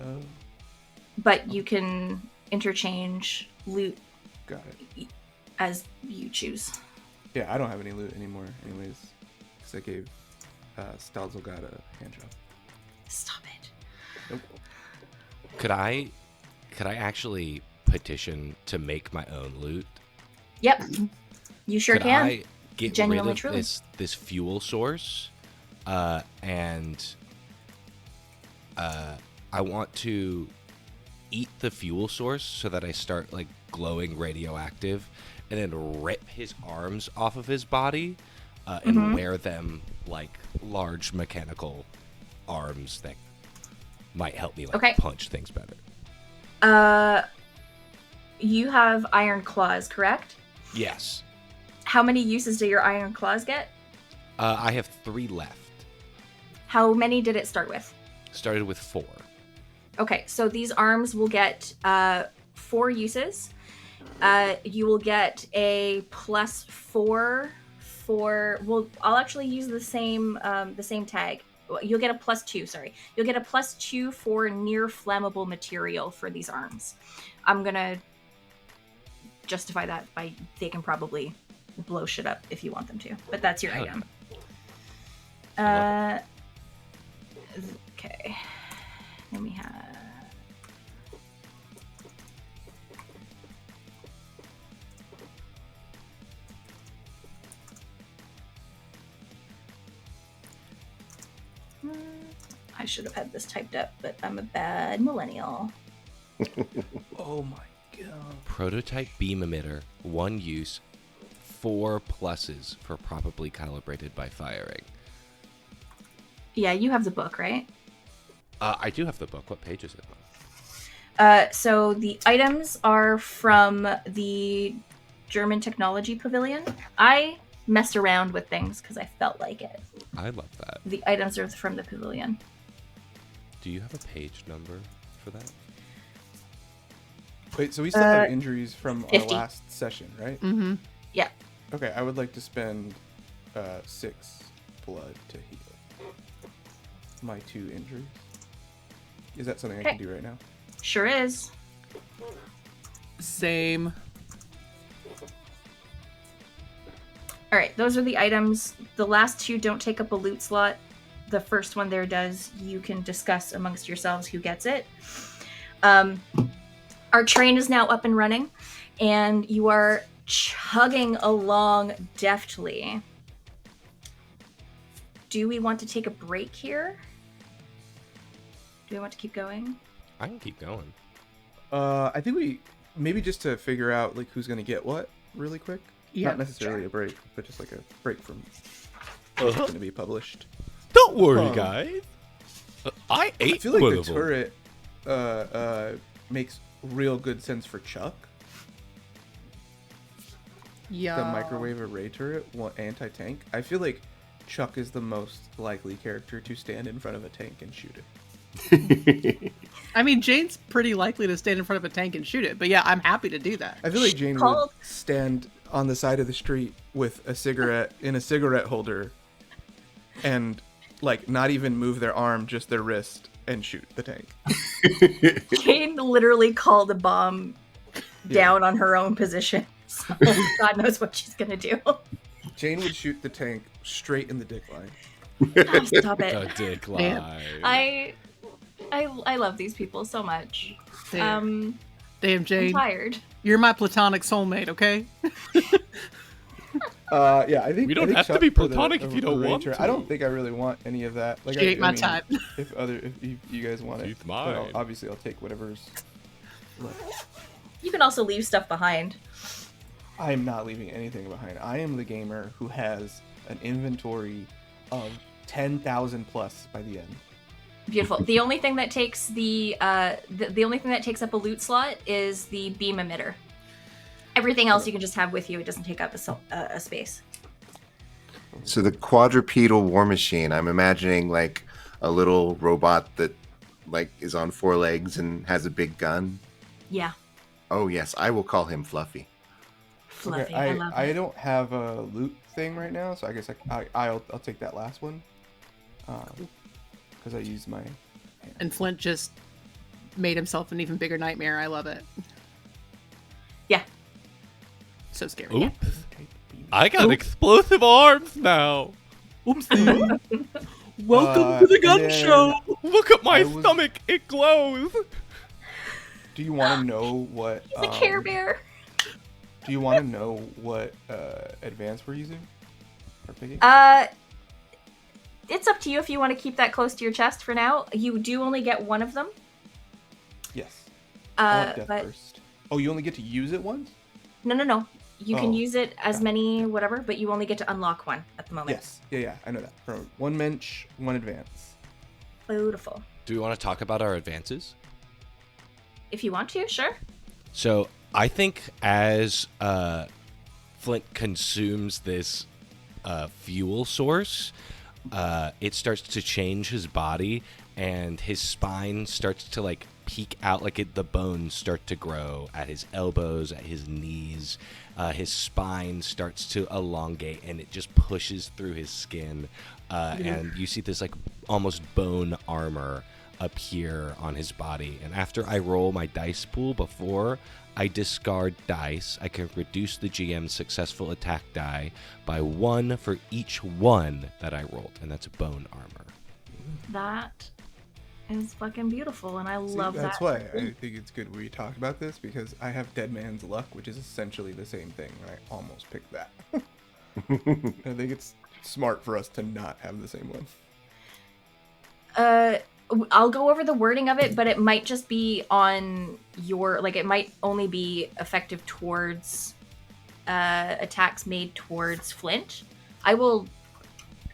Oh, But you can interchange loot got it. as you choose. Yeah, I don't have any loot anymore, anyways, because I gave Stalzogad a hand job. Stop it. Nope. Could I actually petition to make my own loot? Yep. You sure Could can. I get Genuinely, rid of truly. this fuel source? And I want to eat the fuel source so that I start like glowing radioactive, and then rip his arms off of his body and wear them like large mechanical arms that might help me like Okay. punch things better. You have iron claws, correct? Yes. How many uses do your iron claws get? I have 3 left. How many did it start with? Started with 4. Okay, so these arms will get 4 uses. You will get a +4 for. Well, I'll actually use the same tag. You'll get a +2. Sorry, you'll get a +2 for near flammable material for these arms. I'm gonna justify that by they can probably blow shit up if you want them to, but that's your Hell item. I Okay. Then we have. I should have had this typed up, but I'm a bad millennial. Oh my god. Prototype beam emitter, 1 use, 4 pluses for probably calibrated by firing. Yeah, you have the book, right? I do have the book. What page is it on? So the items are from the German Technology Pavilion. I messed around with things because I felt like it. I love that. The items are from the pavilion. Do you have a page number for that? Wait, so we still have injuries from 50. our last session, right? Mm-hmm. Yeah. Okay, I would like to spend 6 blood to heal my 2 injuries. Is that something I Okay. can do right now? Sure is. Same. All right, those are the items. The last 2 don't take up a loot slot. The first one there does. You can discuss amongst yourselves who gets it. Our train is now up and running, and you are chugging along deftly. Do we want to take a break here? Do we want to keep going? I can keep going. I think we maybe just to figure out like who's gonna get what really quick. Yeah, Not necessarily a break, but just like a break from what's going to be published. Don't worry, Um, guys. I ate I feel like one the of them. turret makes real good sense for Chuck. Yeah. The microwave array turret, anti-tank. I feel like Chuck is the most likely character to stand in front of a tank and shoot it. I mean, Jane's pretty likely to stand in front of a tank and shoot it, but yeah, I'm happy to do that. I feel like Jane would Called- stand on the side of the street with a cigarette in a cigarette holder and like not even move their arm, just their wrist, and shoot the tank. Jane literally called a bomb down on her own position. So God knows what she's gonna do. Jane would shoot the tank straight in the dick line. Oh, stop it. A dick Damn. lie. I love these people so much. Damn, I'm Jane. tired. You're my platonic soulmate, okay? Yeah, I think We don't I think have to Chuck be for the platonic if you don't array want turret- to. I don't think I really want any of that. Like, She ain't my type. If you guys want it, She's but mine. obviously I'll take whatever's left. You can also leave stuff behind. I am not leaving anything behind. I am the gamer who has an inventory of 10,000 plus by the end. Beautiful. The only thing that takes the only thing that takes up a loot slot is the beam emitter. Everything else you can just have with you. It doesn't take up a space. So the quadrupedal war machine, I'm imagining like a little robot that like is on 4 legs and has a big gun. Yeah, Oh yes, I will call him Fluffy. fluffy. Okay, I love I it. don't have a loot thing right now, so I guess I'll take that last one. Because I used my hand. And Flint just made himself an even bigger nightmare. I love it. Yeah. So scary. Oop. Okay, beam. I got explosive arms now. Oopsie. Welcome to the and gun then- show. Look at my I was- stomach. It glows. Do you want to know what? He's a Care Bear. Do you want to know what advance we're using? Or picking? It's up to you if you want to keep that close to your chest for now. You do only get one of them. Yes. I want death But first. Oh, you only get to use it once? no. You can Oh, use it as got it. many whatever, but you only get to unlock one at the moment. Yes. Yeah, I know that. For one mensch, one advance. Beautiful. Do we want to talk about our advances? If you want to, sure. So I think as Flint consumes this fuel source, it starts to change his body, and his spine starts to like peek out, like the bones start to grow at his elbows, at his knees. His spine starts to elongate, and it just pushes through his skin, and you see this like almost bone armor appear on his body. And after I roll my dice pool before I discard dice, I can reduce the GM's successful attack die by 1 for each one that I rolled, and that's bone armor. That is fucking beautiful, and I love See, that's that. why I think it's good we talk about this, because I have Dead Man's Luck, which is essentially the same thing, and I almost picked that. I think it's smart for us to not have the same one. I'll go over the wording of it, but it might just be on your, like, it might only be effective towards attacks made towards Flint. I will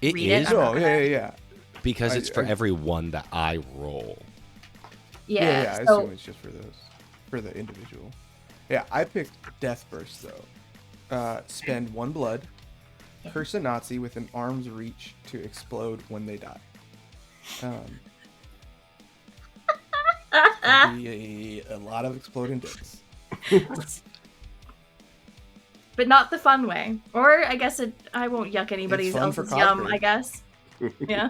It read it. is I'm not Oh, gonna- yeah. because it's for I- every one that I roll. Yeah, I so assume it's just for those, for the individual. Yeah, I picked Death Burst though. Spend 1 blood, curse a Nazi within arm's reach to explode when they die. That'd be a lot of exploding dicks. but not the fun way. Or I guess I won't yuck anybody's fun for else's yum, cosplay. I guess. Yeah.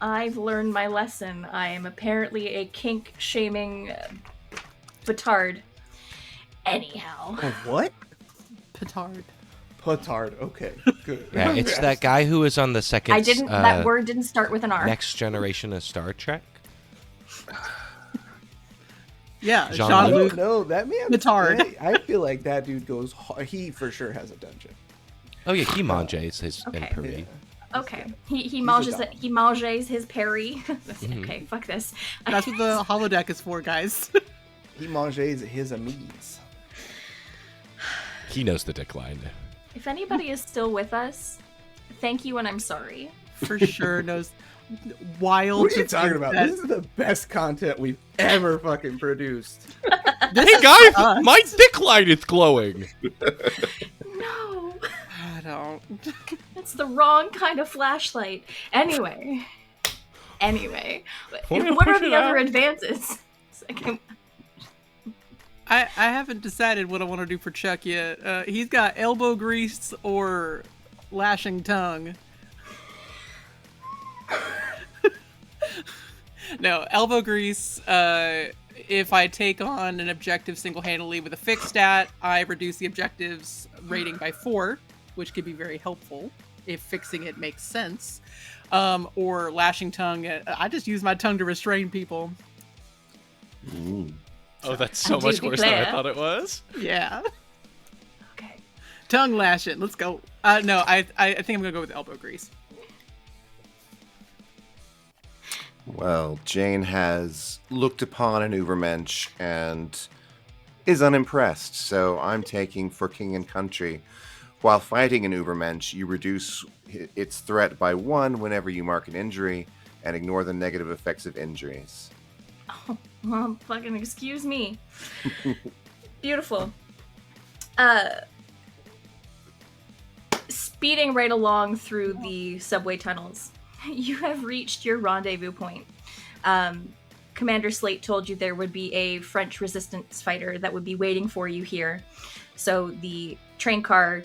I've learned my lesson. I am apparently a kink shaming batard. Anyhow. Oh, what? Petard. Petard. Okay, good. Yeah, it's that guy who was on the second. I didn't that word didn't start with an R. Next generation of Star Trek. Yeah, Jean-Luc. I Jean-Luc. don't know. That man. Petard. I feel like that dude goes. He for sure has a dungeon. Oh yeah, he Mangez his Okay. Imperie. Yeah. Okay. He a manges dog. he manges his parry. Mm-hmm. Okay, fuck this. That's what the holodeck is for, guys. He manges his amis. He knows the decline. If anybody is still with us, thank you and I'm sorry. For sure knows wild. What are you to talking think about? that- This is the best content we've ever fucking produced. This Hey is guys, us. my decline is glowing. No. I don't. That's the wrong kind of flashlight. Anyway. Wanna What are push the it other out? advances? I haven't decided what I want to do for Chuck yet. He's got elbow grease or lashing tongue. No, elbow grease. If I take on an objective single-handedly with a fixed stat, I reduce the objective's rating by 4, which could be very helpful if fixing it makes sense. Or lashing tongue. I just use my tongue to restrain people. Oh, that's so I do much worse than I declare. thought it was. Yeah. Okay. Tongue lashing. Let's go. No, I think I'm gonna go with elbow grease. Well, Jane has looked upon an Ubermensch and is unimpressed, so I'm taking for King and Country. While fighting an Ubermensch, you reduce its threat by 1 whenever you mark an injury and ignore the negative effects of injuries. Well, fucking excuse me. Beautiful. speeding right along through the subway tunnels. You have reached your rendezvous point. Commander Slate told you there would be a French resistance fighter that would be waiting for you here. So the train car,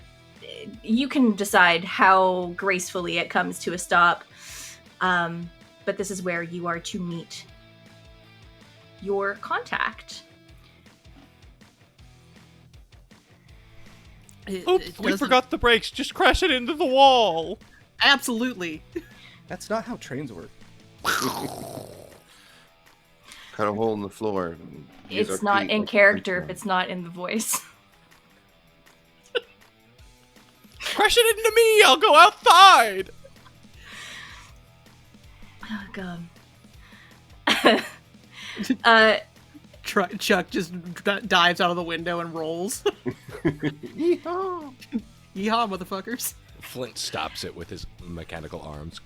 you can decide how gracefully it comes to a stop. But this is where you are to meet your contact. Oops, we forgot the brakes. Just crash it into the wall. Absolutely. That's not how trains work. Cut a hole in the floor. and use It's our not feet in like character if French it's not in the voice. Crash it into me. I'll go outside. Oh, God. Chuck just dives out of the window and rolls. Yeehaw! Yeehaw, motherfuckers. Flint stops it with his mechanical arms.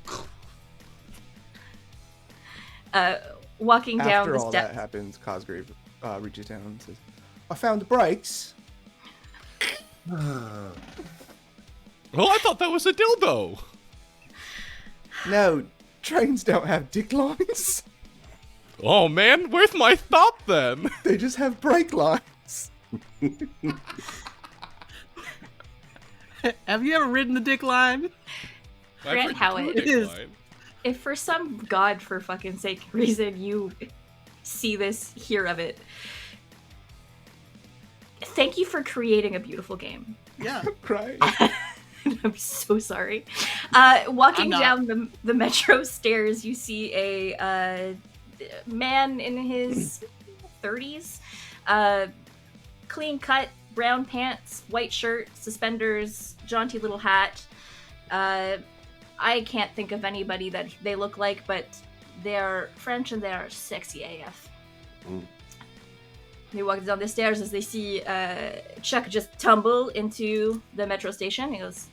Walking down After the all that steps. happens, Cosgrave reaches down and says, I found the brakes. Oh, I thought that was a dildo. No, trains don't have dick lines. Oh man, where's my stop then? They just have brake lines. Have you ever ridden the dick line? Grant Howitt. It is. If for some god for fucking sake reason you see this, hear of it, thank you for creating a beautiful game. Yeah. Right. I'm so sorry. Walking I'm not. down the metro stairs, you see a man in his 30s, clean cut, brown pants, white shirt, suspenders, jaunty little hat. I can't think of anybody that they look like, but they are French and they are sexy AF. Mm. They walk down the stairs as they see Chuck just tumble into the metro station. He goes,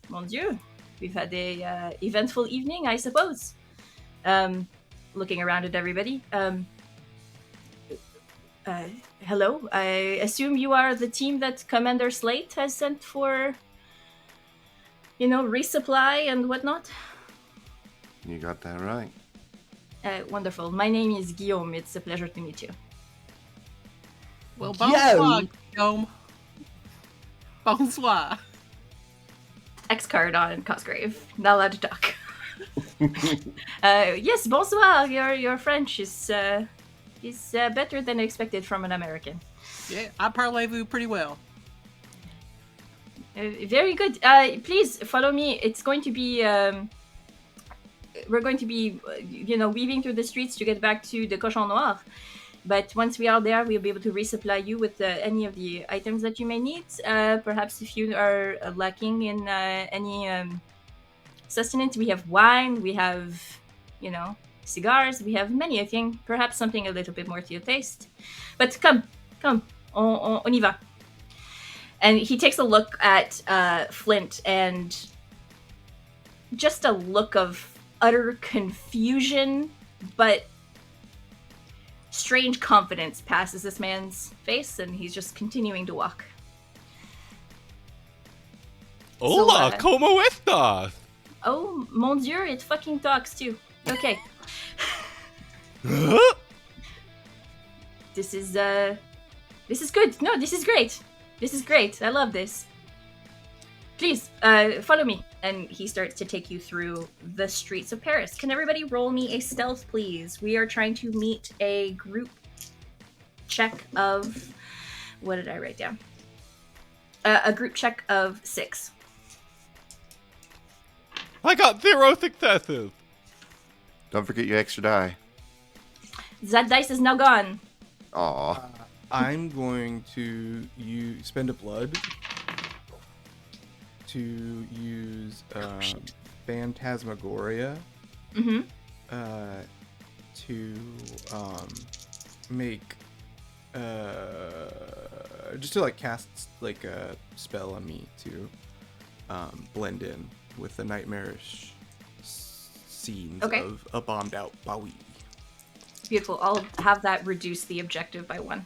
Mon Dieu, we've had a eventful evening, I suppose. Looking around at everybody. Hello, I assume you are the team that Commander Slate has sent for, resupply and whatnot? You got that right. Wonderful. My name is Guillaume. It's a pleasure to meet you. Well, bonsoir, Guillaume. Guillaume. Bonsoir. X card on Cosgrave. Not allowed to talk. Yes, bonsoir. Your French is better than expected from an American. Yeah, I parlez-vous pretty well. Very good. Please follow me. It's going to be. We're going to be, weaving through the streets to get back to the Cochon Noir. But once we are there, we'll be able to resupply you with any of the items that you may need. Perhaps if you are lacking in any sustenance, we have wine, we have, cigars, we have many, I think. Perhaps something a little bit more to your taste. But come, on y va. And he takes a look at Flint, and just a look of utter confusion, but strange confidence passes this man's face, and he's just continuing to walk. Hola, So, como estas? Oh, mon dieu, it fucking talks too. Okay. Huh? This is good. No, this is great. This is great. I love this. Please, follow me. And he starts to take you through the streets of Paris. Can everybody roll me a stealth, please? We are trying to meet a group check of... What did I write down? A group check of 6. I got 0 successes. Don't forget your extra die. That dice is now gone. Aw. I'm going to spend a blood to use Phantasmagoria Mm-hmm. to make just to cast a spell on me to blend in with the nightmarish scenes Okay. of a bombed out Bowie. Beautiful. I'll have that reduce the objective by 1.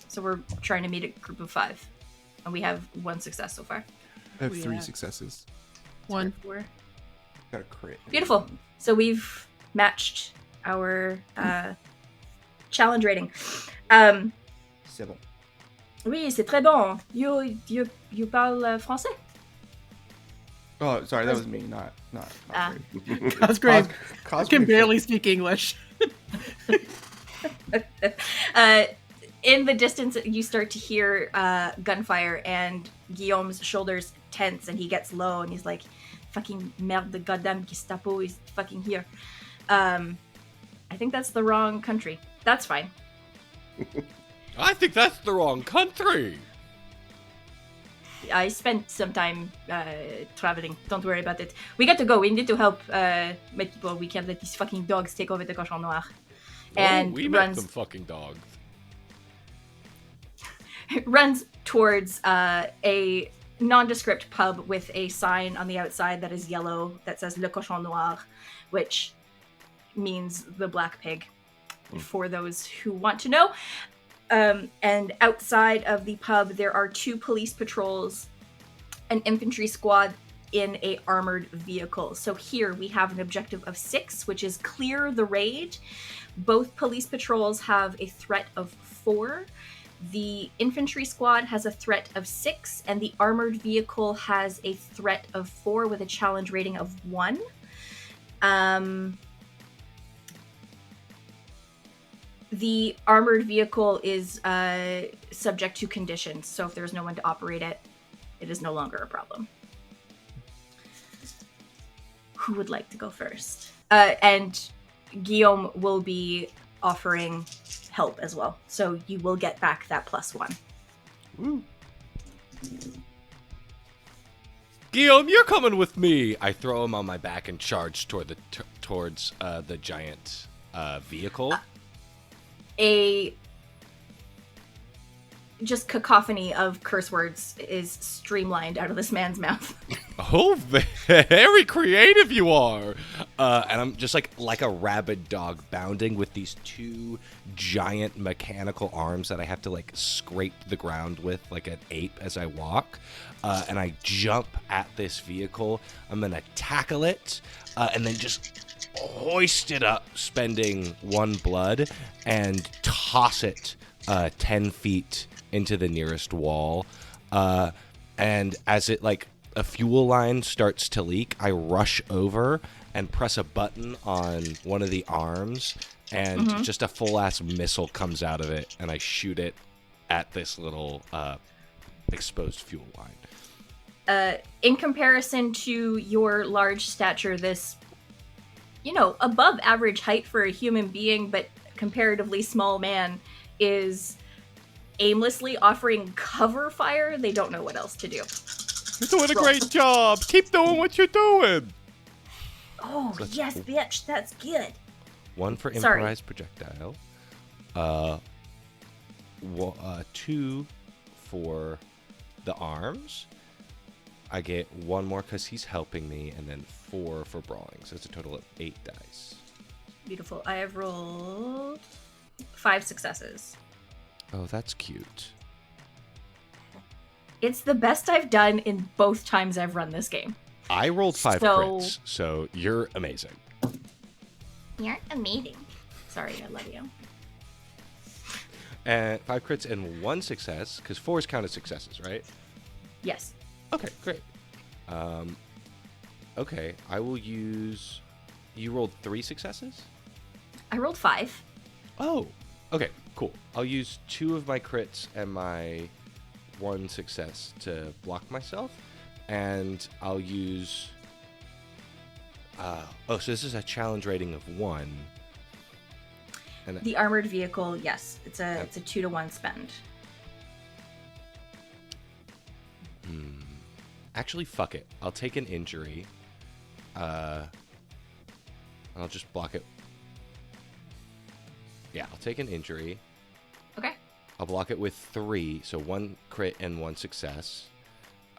So we're trying to meet a group of 5. And we have 1 success so far. I have Oh, 3 yeah. successes. One. 4. Got a crit. Beautiful. So we've matched our challenge rating. C'est bon. Oui, c'est très bon. You parle français? Oh, sorry, that was me, not Ah. Cosgrave. Cosgrave can Cosgrave barely speak English. In the distance, you start to hear gunfire, and Guillaume's shoulders tense, and he gets low, and he's like, "Fucking merde, the goddamn Gestapo is fucking here." I think that's the wrong country. That's fine. I think that's the wrong country. I spent some time traveling. Don't worry about it. We got to go. We need to help my people. We can't let these fucking dogs take over the Cochon Noir. And we met runs them fucking dogs. runs towards a nondescript pub with a sign on the outside that is yellow that says Le Cochon Noir, which means the black pig, for those who want to know. And outside of the pub, there are 2 police patrols, an infantry squad in a armored vehicle. So here we have an objective of 6, which is clear the raid. Both police patrols have a threat of 4. The infantry squad has a threat of 6, and the armored vehicle has a threat of 4 with a challenge rating of 1. The armored vehicle is subject to conditions, so if there's no one to operate it, it is no longer a problem. Who would like to go first? And Guillaume will be offering help as well, so you will get back that +1. Woo. Guillaume, you're coming with me. I throw him on my back and charge towards the giant vehicle. A just cacophony of curse words is streamlined out of this man's mouth. Oh, very creative you are. And I'm just like a rabid dog bounding with these 2 giant mechanical arms that I have to like scrape the ground with like an ape as I walk. And I jump at this vehicle. I'm going to tackle it and then just hoist it up, spending 1 blood, and toss it 10 feet into the nearest wall. And as it like a fuel line starts to leak, I rush over and press a button on one of the arms, and just a full ass missile comes out of it, and I shoot it at this little exposed fuel line. In comparison to your large stature, this, above average height for a human being, but comparatively small man is aimlessly offering cover fire. They don't know what else to do. You're doing a great job. Keep doing what you're doing. Oh, yes, bitch. That's good. 1 for Sorry. improvised projectile. 2 for the arms. I get 1 more because he's helping me, and then 4 for brawling. So it's a total of 8 dice. Beautiful. I have rolled 5 successes. Oh, that's cute. It's the best I've done in both times I've run this game. I rolled 5 So- crits, so you're amazing. You're amazing. Sorry, I love you. And 5 crits and 1 success, because 4 is counted successes, right? Yes. Okay, great. Okay, I will use... You rolled 3 successes? I rolled 5. Oh, okay, cool. I'll use 2 of my crits and my 1 success to block myself, and I'll use... so this is a challenge rating of 1. And The armored vehicle, yes. It's a 2-to-1 spend. Actually, fuck it. I'll take an injury. I'll just block it. Yeah, I'll take an injury. Okay. I'll block it with 3, so 1 crit and 1 success.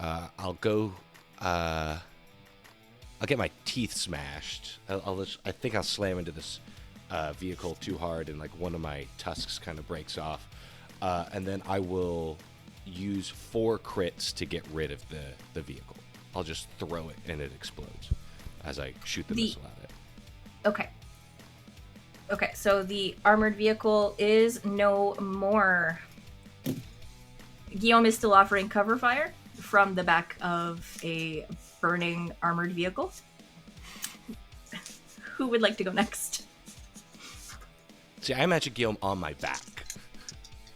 I'll go. I'll get my teeth smashed. I think I'll slam into this vehicle too hard, and like one of my tusks kind of breaks off. And then I will use 4 crits to get rid of the vehicle. I'll just throw it and it explodes as I shoot the The- missile at it. Okay. Okay, so the armored vehicle is no more. Guillaume is still offering cover fire from the back of a burning armored vehicle. Who would like to go next? See, I imagine Guillaume on my back.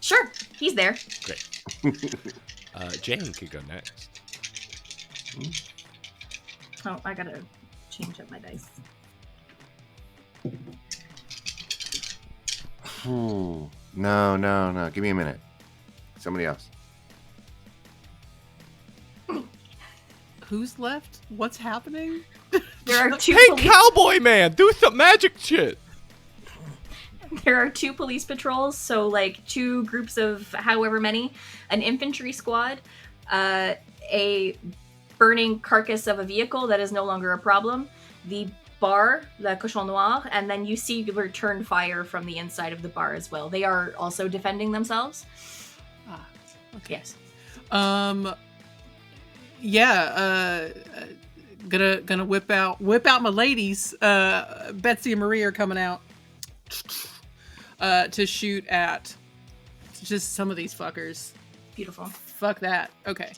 Sure, he's there. Great. Jane could go next. Oh, I gotta change up my dice. Ooh. No. Give me a minute. Somebody else. Who's left? What's happening? There are two Hey, police. cowboy man, do some magic shit. There are two police patrols, so like two groups of however many, an infantry squad, a burning carcass of a vehicle that is no longer a problem, the bar, the cochon noir, and then you see return fire from the inside of the bar as well. They are also defending themselves. Ah, okay. Yes. Gonna whip out my ladies. Betsy and Marie are coming out to shoot at just some of these fuckers. Beautiful. Fuck that. Okay.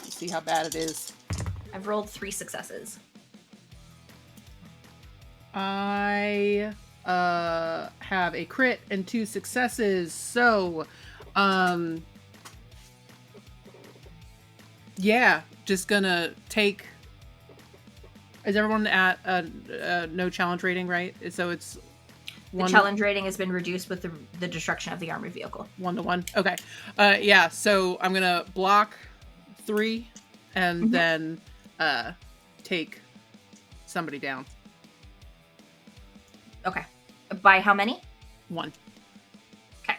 Let's see how bad it is. I've rolled 3 successes. I have a crit and 2 successes, so yeah, just gonna take. Is everyone at no challenge rating, right? So it's The challenge rating has been reduced with the destruction of the armored vehicle. 1-to-1. Okay. Yeah, so I'm gonna block 3 and then take somebody down. Okay. By how many? 1. Okay.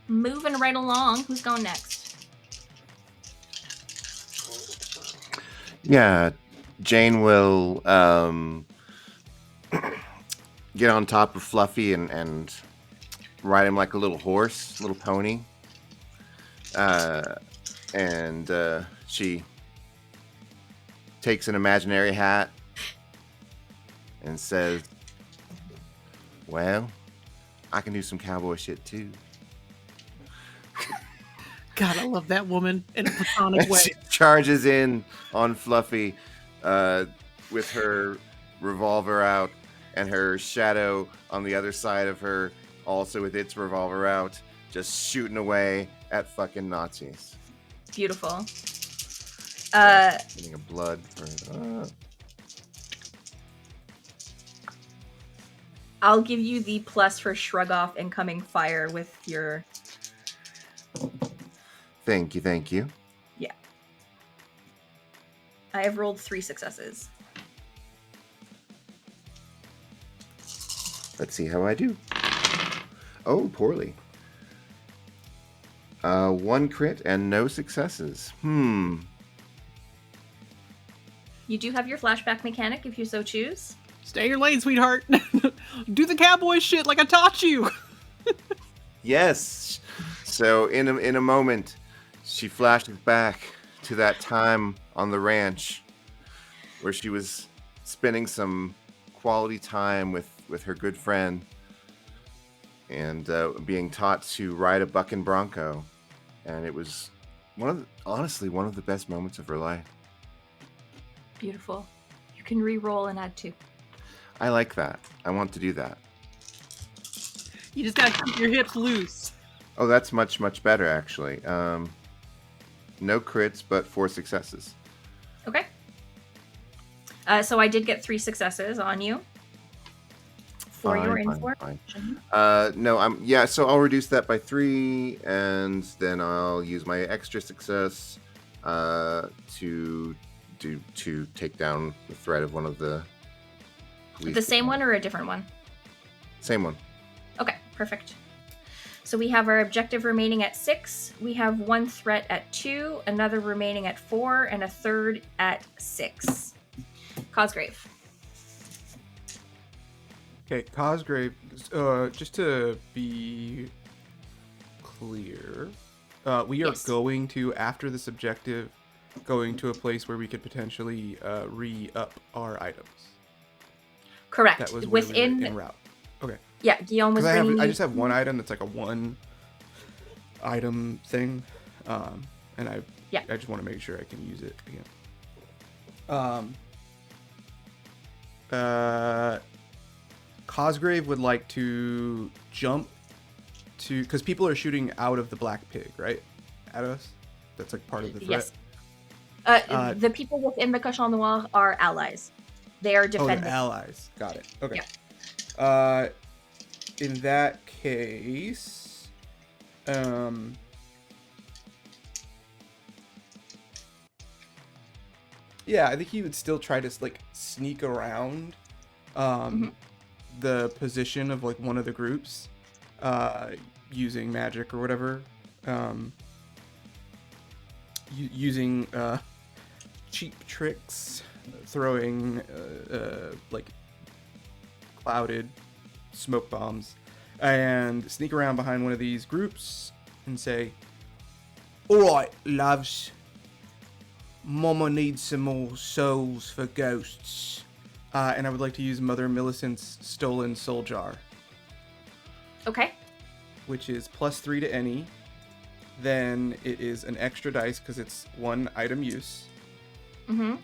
Moving right along. Who's going next? Yeah, Jane will get on top of Fluffy and ride him like a little horse, little pony. And she takes an imaginary hat and says, "Well, I can do some cowboy shit too." God, I love that woman in a platonic way. She charges in on Fluffy with her revolver out and her shadow on the other side of her, also with its revolver out, just shooting away at fucking Nazis. Beautiful. Getting a blood. I'll give you the plus for shrug off incoming fire with your... Thank you. Yeah. I have rolled 3 successes. Let's see how I do. Oh, poorly. 1 crit and no successes. You do have your flashback mechanic if you so choose. Stay in your lane, sweetheart. Do the cowboy shit like I taught you. Yes. So in a moment, she flashes back to that time on the ranch where she was spending some quality time with her good friend and being taught to ride a bucking bronco, and it was honestly one of the best moments of her life. Beautiful. You can re-roll and add 2. I like that. I want to do that. You just gotta keep your hips loose. Oh, that's much better actually. No crits, but 4 successes. Okay. So I did get 3 successes on you. For your info. Fine. No, so I'll reduce that by 3, and then I'll use my extra success to take down the threat of one of the police. The same one or a different one? Same one. Okay, perfect. So we have our objective remaining at 6. We have 1 threat at 2, another remaining at 4, and a third at 6. Cosgrave. Okay, Cosgrave. Just to be clear, we are Yes. going to, after this objective, going to a place where we could potentially re-up our items. Correct. That was where we Within were en route. Okay. Yeah, Guillaume was Because bringing I you. just have one item that's like a one item thing, and I just want to make sure I can use it again. Cosgrave would like to jump to, because people are shooting out of the black pig, right, at us. That's like part of the threat. Yes. The people within the Cachon Noir are allies. They are Oh, defending. they're allies. Got it. Okay. Yeah. In that case, yeah, I think he would still try to like sneak around, the position of like one of the groups, using magic or whatever, using cheap tricks, throwing like clouded smoke bombs, and sneak around behind one of these groups and say, "All right, loves, Mama needs some more souls for ghosts, and I would like to use Mother Millicent's Stolen Soul Jar, Okay. which is +3 to any. Then it is an extra dice because it's one item use, Mm-hmm.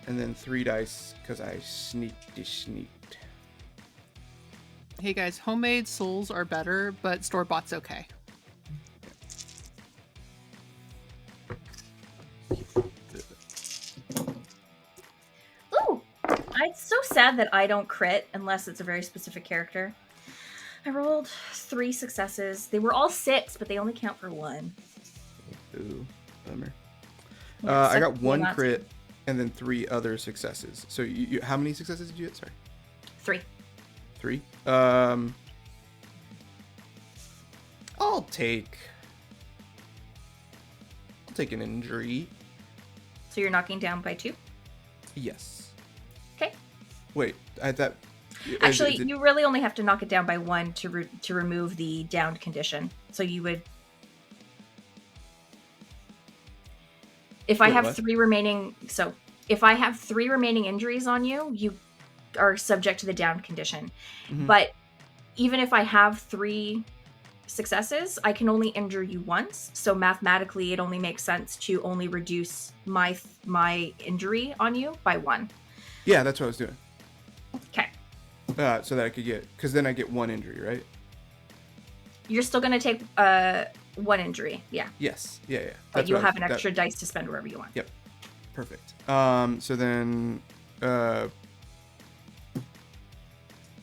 and then 3 dice because I sneaked. Hey guys, homemade souls are better, but store-bought's okay. Ooh, it's so sad that I don't crit unless it's a very specific character. I rolled 3 successes. They were all 6, but they only count for 1. Ooh, bummer. Yeah, I got so 1 not- crit and then 3 other successes. So you how many successes did you get? Sorry. 3. 3. I'll take an injury. So you're knocking down by 2. Yes. Okay. Wait, I thought. Actually, you really only have to knock it down by 1 to remove the downed condition. So you would. If I Wait, have what? 3 remaining, if I have 3 remaining injuries on you, you are subject to the downed condition. Mhm. But even if I have 3 successes, I can only injure you once. So mathematically, it only makes sense to only reduce my injury on you by 1. Yeah, that's what I was doing. Okay. So that I could get, because then I get 1 injury, right? You're still gonna take 1 injury, yeah. Yes. Yeah. But That's you'll what I have an was- extra dice to spend wherever you want. Yep. Perfect. So then,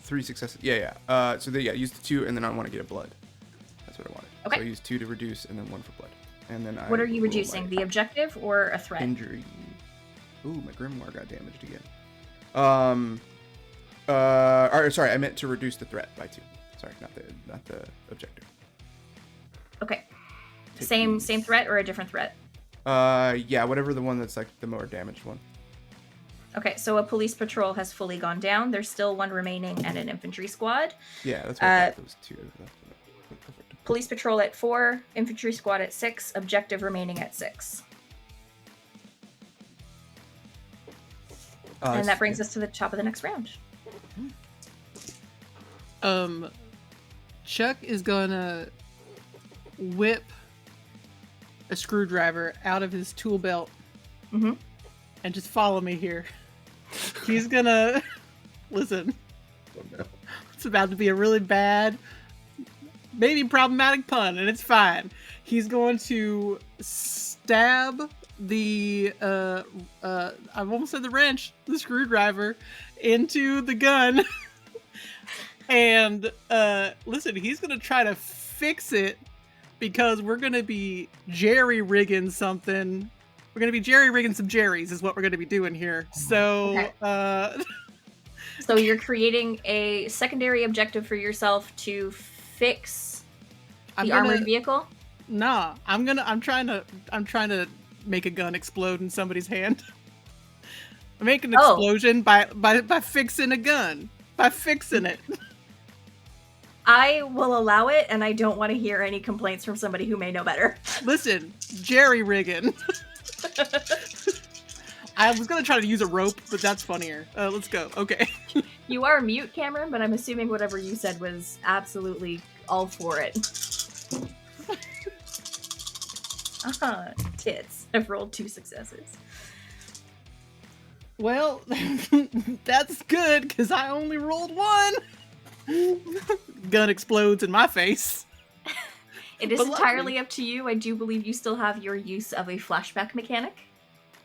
3 successes. Yeah. So use the 2, and then I want to get a blood. That's what I wanted. Okay. So I use 2 to reduce, and then 1 for blood. And then What are you roll reducing? my The objective or a threat? injury. Ooh, my grimoire got damaged again. Sorry, I meant to reduce the threat by 2. Sorry, not the objective. Okay. Take Same these. threat or a different threat? Yeah, whatever the one that's like the more damaged one. Okay, so a police patrol has fully gone down. There's still 1 remaining and an infantry squad. Yeah, that's what I thought. Those 2 left. Perfect. Police patrol at 4, infantry squad at 6, objective remaining at 6. And that brings us to the top of the next round. Chuck is gonna whip a screwdriver out of his tool belt Mhm. and just follow me here. He's gonna listen. Oh, no. It's about to be a really bad, maybe problematic pun, and it's fine. He's going to stab the I've almost said the wrench, the screwdriver, into the gun. And listen, he's gonna try to fix it because we're gonna be jerry-rigging something. We're gonna be jerry-rigging some jerrys is what we're gonna be doing here. So Okay. So you're creating a secondary objective for yourself to fix the armored vehicle? Nah, I'm trying to make a gun explode in somebody's hand. Make an explosion by fixing a gun. By fixing it. I will allow it, and I don't want to hear any complaints from somebody who may know better. Listen, jerry rigging. I was gonna try to use a rope, but that's funnier. Let's go. Okay. You are mute, Cameron, but I'm assuming whatever you said was absolutely all for it. Tits. I've rolled 2 successes. Well, that's good because I only rolled 1. Gun explodes in my face. It is But entirely up to you. I do believe you still have your use of a flashback mechanic.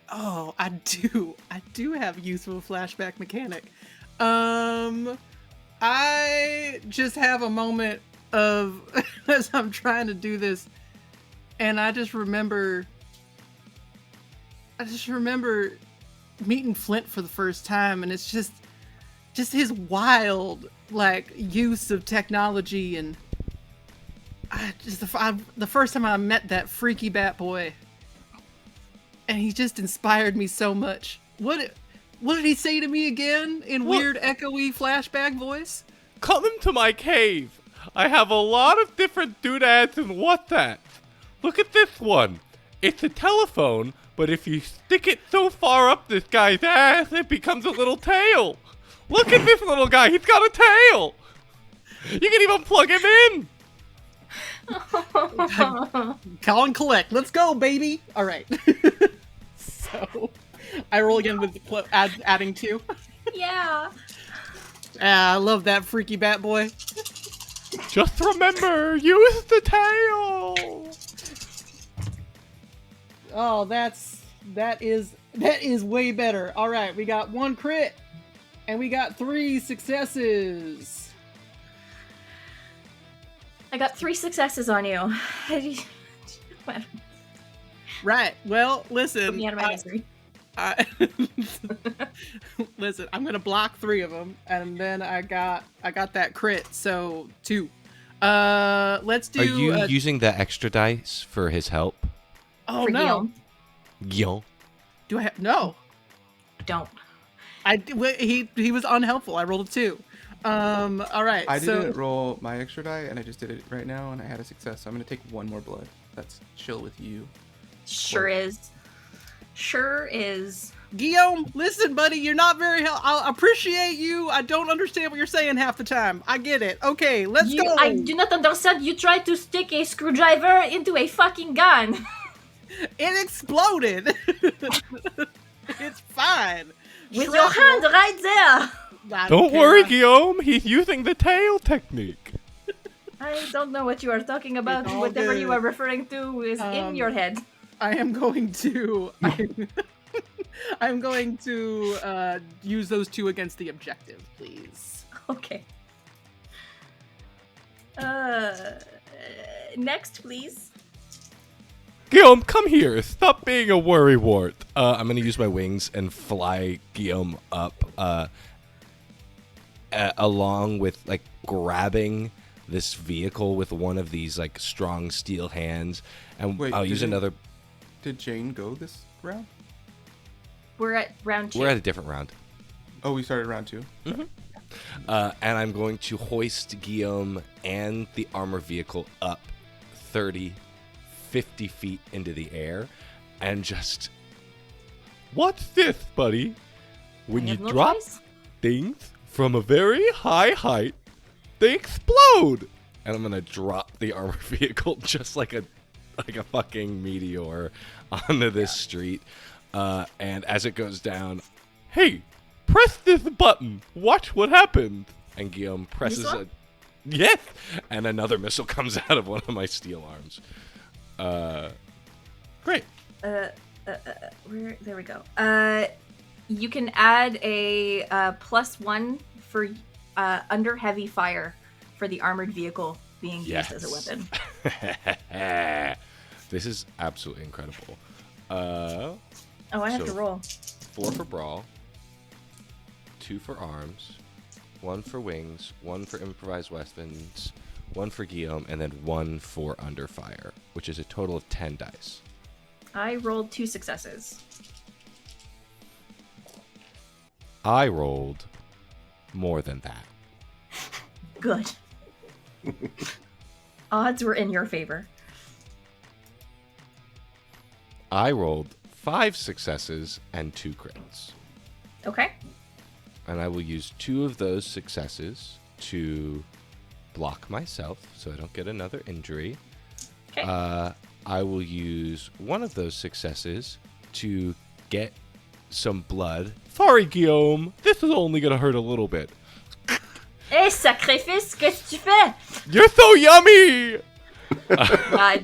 Oh, I do. I do have use of a flashback mechanic. I just have a moment of as I'm trying to do this, and I just remember meeting Flint for the first time, and it's just his wild like use of technology, and the first time I met that freaky bat boy, and he just inspired me so much. What did he say to me again in weird echoey flashback voice? Come into my cave. I have a lot of different doodads and what that. Look at this one. It's a telephone, but if you stick it so far up this guy's ass, it becomes a little tail. Look at this little guy. He's got a tail. You can even plug him in. Call and collect. Let's go, baby. All right. So, I roll again with adding 2. Yeah. I love that freaky bat boy. Just remember, use the tail. Oh, that is way better. All right, we got 1 crit, and we got 3 successes. I got 3 successes on you. Right. Well, Put listen. me out of my misery. Listen, I'm gonna block 3 of them, and then I got that crit, so 2. Let's do. Are you using the extra dice for his help? Oh For no! Guillaume. Yo. Do I have no? Don't. He was unhelpful. I rolled a 2. All right. I so didn't roll my extra die, and I just did it right now, and I had a success. So I'm gonna take 1 more blood. That's chill with you. Sure is. Sure is. Guillaume, listen, buddy, you're not very I appreciate you. I don't understand what you're saying half the time. I get it. Okay, let's go. I do not understand. You tried to stick a screwdriver into a fucking gun. It exploded. It's fine. With your hand right there. I Don't care. worry, Guillaume. He's using the tail technique. I don't know what you are talking about. It's all Whatever good. you are referring to is in your head. I am going to. I'm going to use those 2 against the objective, please. Okay. Next, please. Guillaume, come here. Stop being a worrywart. I'm going to use my wings and fly Guillaume up along with, like, grabbing this vehicle with one of these, like, strong steel hands. And Wait, I'll use another... Did Jane go this round? We're at round 2. We're at a different round. Oh, we started round 2. And I'm going to hoist Guillaume and the armor vehicle up 30, 50 feet into the air and just... What's this, buddy? When I you have no drop choice. things from a very high height, they explode. And I'm going to drop the armor vehicle just like a fucking meteor onto this street. And as it goes down, hey, press this button. Watch what happens. And Guillaume presses This one? it. Yes. And another missile comes out of one of my steel arms. Great. There we go. You can add a +1 for under heavy fire for the armored vehicle being used as a weapon. This is absolutely incredible. Oh, I have So- to roll. 4 for brawl, 2 for arms, 1 for wings, 1 for improvised weapons, 1 for Guillaume, and then 1 for under fire, which is a total of 10 dice. I rolled 2 successes. I rolled more than that. Good. Odds were in your favor. I rolled 5 successes and 2 crits. Okay. And I will use 2 of those successes to block myself so I don't get another injury. Okay. I will use 1 of those successes to get some blood. Sorry, Guillaume. This is only going to hurt a little bit. Hey, sacrifice, qu'est-ce que tu fais? You're so yummy!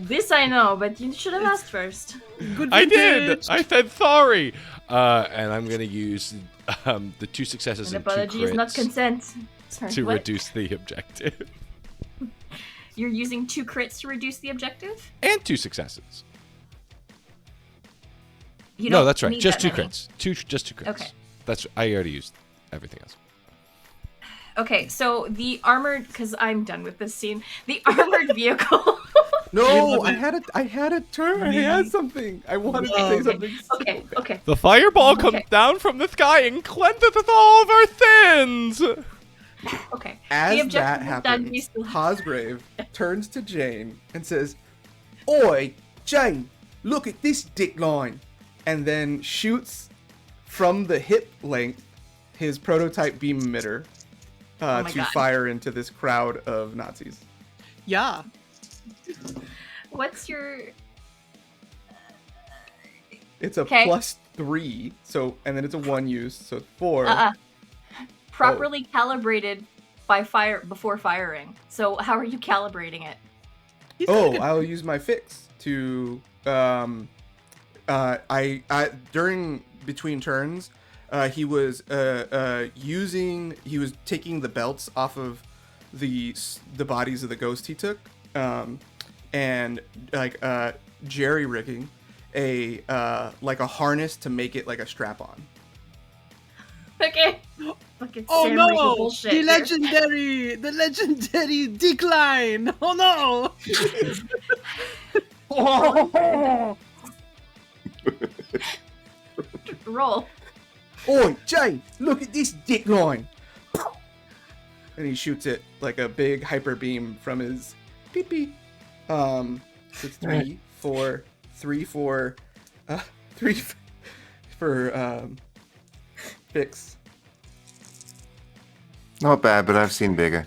This I know, but you should have asked first. Good I did. vintage. I said sorry. And I'm going to use the 2 successes An and 2 apology is not crits consent. Sorry, to what? reduce the objective. You're using 2 crits to reduce the objective? And 2 successes. You No, don't that's right. need Just 2 that many. crits. Just 2 crits. Okay. I already used everything else. Okay, so the armored, because I'm done with this scene. The armored vehicle. No, I had a turn. I had something. I wanted to say something. Okay, okay. The fireball Okay. comes down from the sky and cleanses us all of our sins. Okay. The As objective that is done, happens, we still- Cosgrave turns to Jane and says, "Oi, Jane, look at this dick line," and then shoots from the hip length his prototype beam emitter Oh my to God. fire into this crowd of Nazis. Yeah. What's your... It's a Okay. +3, so and then it's a 1 use, so 4. Properly calibrated by fire before firing. So how are you calibrating it? He's got a Oh, good- I'll use my fix to I during between turns, he was taking the belts off of the bodies of the ghosts he took, and like jerry rigging a harness to make it like a strap on. Okay. Fucking Oh Sam no! Riegel bullshit The here. legendary decline! Oh no! Roll. Oi, Jane, look at this dick line. And he shoots it like a big hyper beam from his pee-pee. So it's 3 for fix. Not bad, but I've seen bigger.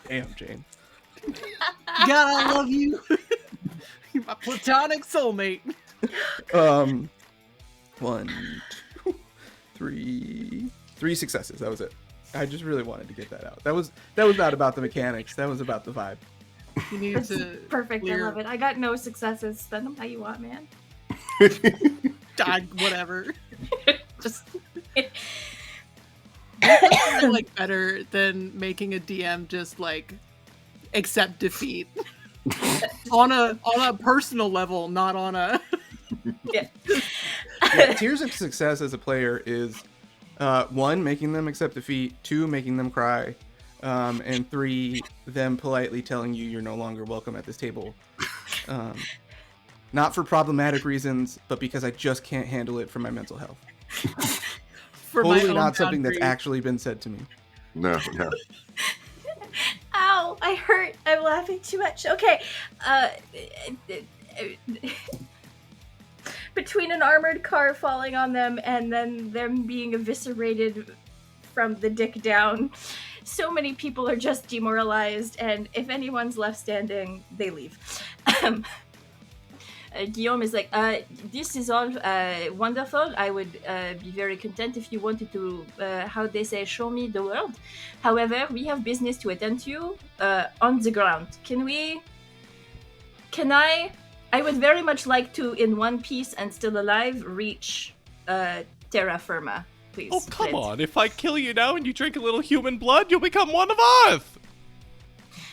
Damn, Jane. God, I love you. You're my platonic soulmate. 1, 2, 3 successes. That was it. I just really wanted to get that out. That was not about the mechanics. That was about the vibe. You need That's to perfect. clear- I love it. I got no successes. Spend them how you want, man. Whatever. Just Nothing like better than making a DM just like accept defeat on a personal level, not on a. yeah. Yeah, tiers of success as a player is 1, making them accept defeat, 2, making them cry, and 3, them politely telling you you're no longer welcome at this table. Not for problematic reasons, but because I just can't handle it for my mental health. For my Totally own not something that's boundaries. actually been said to me. No. Ow! I hurt. I'm laughing too much. Okay. Between an armored car falling on them and then them being eviscerated from the dick down, so many people are just demoralized, and if anyone's left standing, they leave. Guillaume is like, this is all wonderful. I would be very content if you wanted to, how they say, show me the world. However, we have business to attend to on the ground. I would very much like to, in one piece and still alive, reach terra firma, please. Oh, come Flint. on. If I kill you now and you drink a little human blood, you'll become one of us.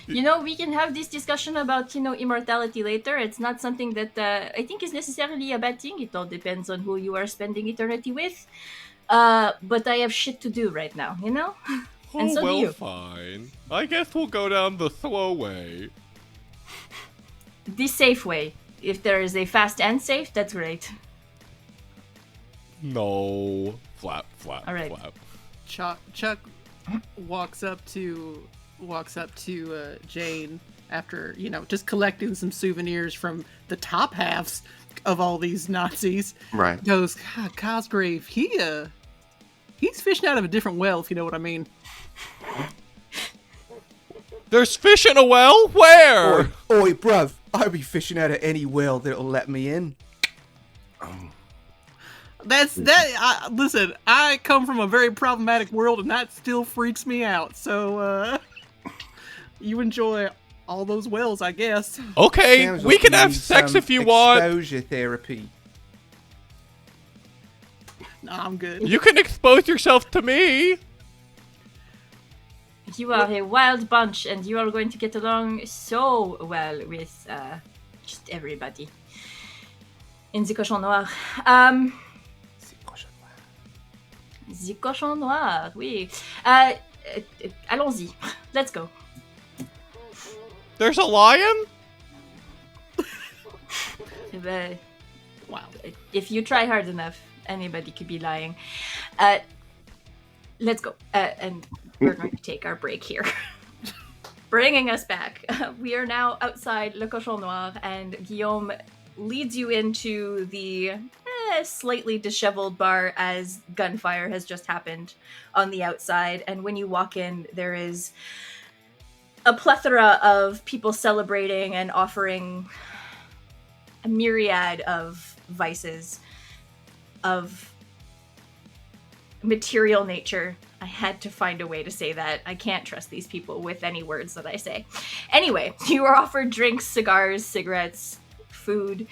You know, we can have this discussion about, immortality later. It's not something that I think is necessarily a bad thing. It all depends on who you are spending eternity with. But I have shit to do right now, And Oh, so do well, you. fine. I guess we'll go down the slow way. The safe way. If there is a fast and safe, that's great. No. Flap, flap, All right. flap. Chuck walks up to walks up to Jane after, just collecting some souvenirs from the top halves of all these Nazis. Right. Goes, God, Cosgrave, he's fishing out of a different well, if you know what I mean. There's fish in a well? Where? Oi, bruv, I'll be fishing out of any well that'll let me in. Listen, I come from a very problematic world, and that still freaks me out. So, you enjoy all those wells, I guess. Okay, Sounds we like can you have need sex some if you want. Exposure therapy. Nah, I'm good. You can expose yourself to me. You are a wild bunch, and you are going to get along so well with just everybody. In the cochon noir. The cochon noir, oui. Allons-y. Let's go. There's a lion? Wow. If you try hard enough, anybody could be lying. Let's go. And we're going to take our break here. Bringing us back. We are now outside Le Cochon Noir, and Guillaume leads you into the slightly disheveled bar as gunfire has just happened on the outside. And when you walk in, there is a plethora of people celebrating and offering a myriad of vices of material nature. I had to find a way to say that. I can't trust these people with any words that I say. Anyway, you are offered drinks, cigars, cigarettes, food,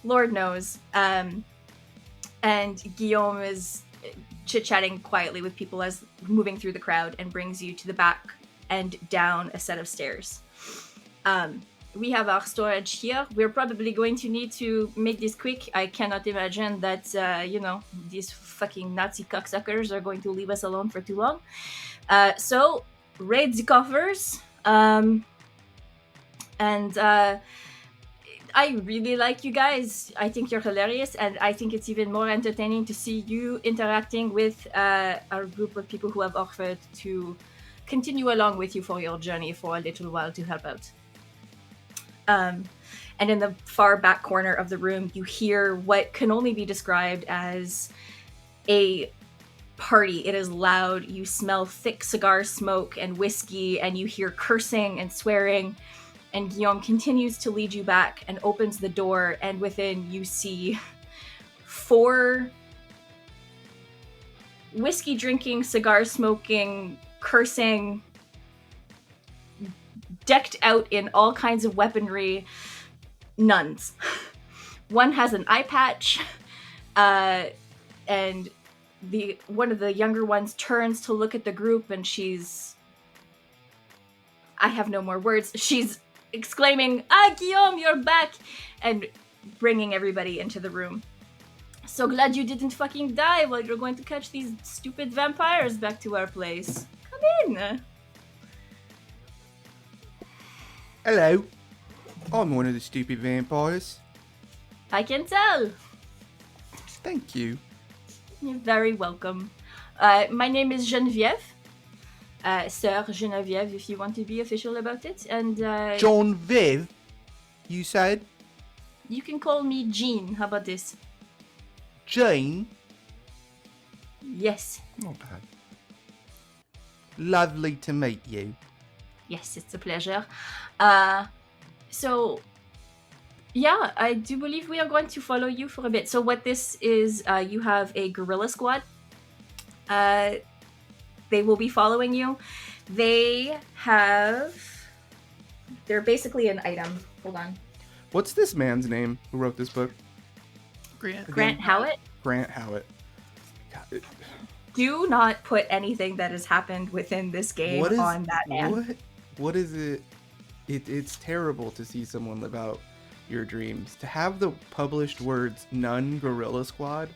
Lord knows. And Guillaume is chit-chatting quietly with people as moving through the crowd and brings you to the back and down a set of stairs. We have our storage here. We're probably going to need to make this quick. I cannot imagine that, these fucking Nazi cocksuckers are going to leave us alone for too long. So, raid the coffers. I really like you guys. I think you're hilarious, and I think it's even more entertaining to see you interacting with our group of people who have offered to continue along with you for your journey for a little while to help out. And in the far back corner of the room, you hear what can only be described as a party. It is loud. You smell thick cigar smoke and whiskey, and you hear cursing and swearing. And Guillaume continues to lead you back and opens the door, and within you see 4 whiskey drinking, cigar smoking, cursing, decked out in all kinds of weaponry nuns. One has an eye patch, and one of the younger ones turns to look at the group, and I have no more words. She's exclaiming, Guillaume, you're back! And bringing everybody into the room. So glad you didn't fucking die while you're going to catch these stupid vampires back to our place. Come in. Hello. I'm one of the stupid vampires. I can tell. Thank you. You're very welcome. My name is Geneviève. Sir Geneviève, if you want to be official about it. And John Viv, you said? You can call me Jean. How about this? Jane? Yes. Not bad. Lovely to meet you. Yes, it's a pleasure. So, yeah, I do believe we are going to follow you for a bit. So what this is, you have a guerrilla squad. They will be following you. They're basically an item. Hold on. What's this man's name who wrote this book? Grant Howitt. Grant Howitt. God, Do not put anything that has happened within this game on that man. What is it? It's terrible to see someone live out your dreams. To have the published words "Nun Guerrilla Squad."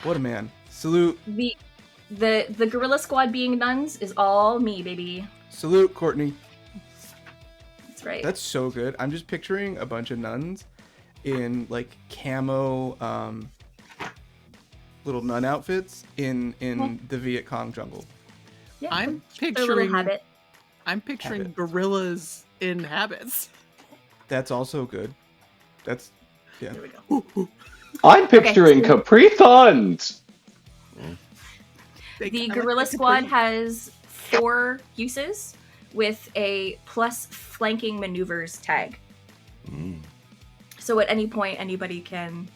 What a man. Salute. The guerrilla squad being nuns is all me, baby. Salute, Courtney. That's right. That's so good. I'm just picturing a bunch of nuns in like camo little nun outfits in the Viet Cong jungle. Yeah, I'm their little picturing habit. I'm picturing Habit. gorillas in habits. That's also good. That's yeah. There we go. I'm picturing so- Capri Suns. They The kinda Gorilla like Squad Capri. has 4 uses with a plus flanking maneuvers tag. So at any point, anybody can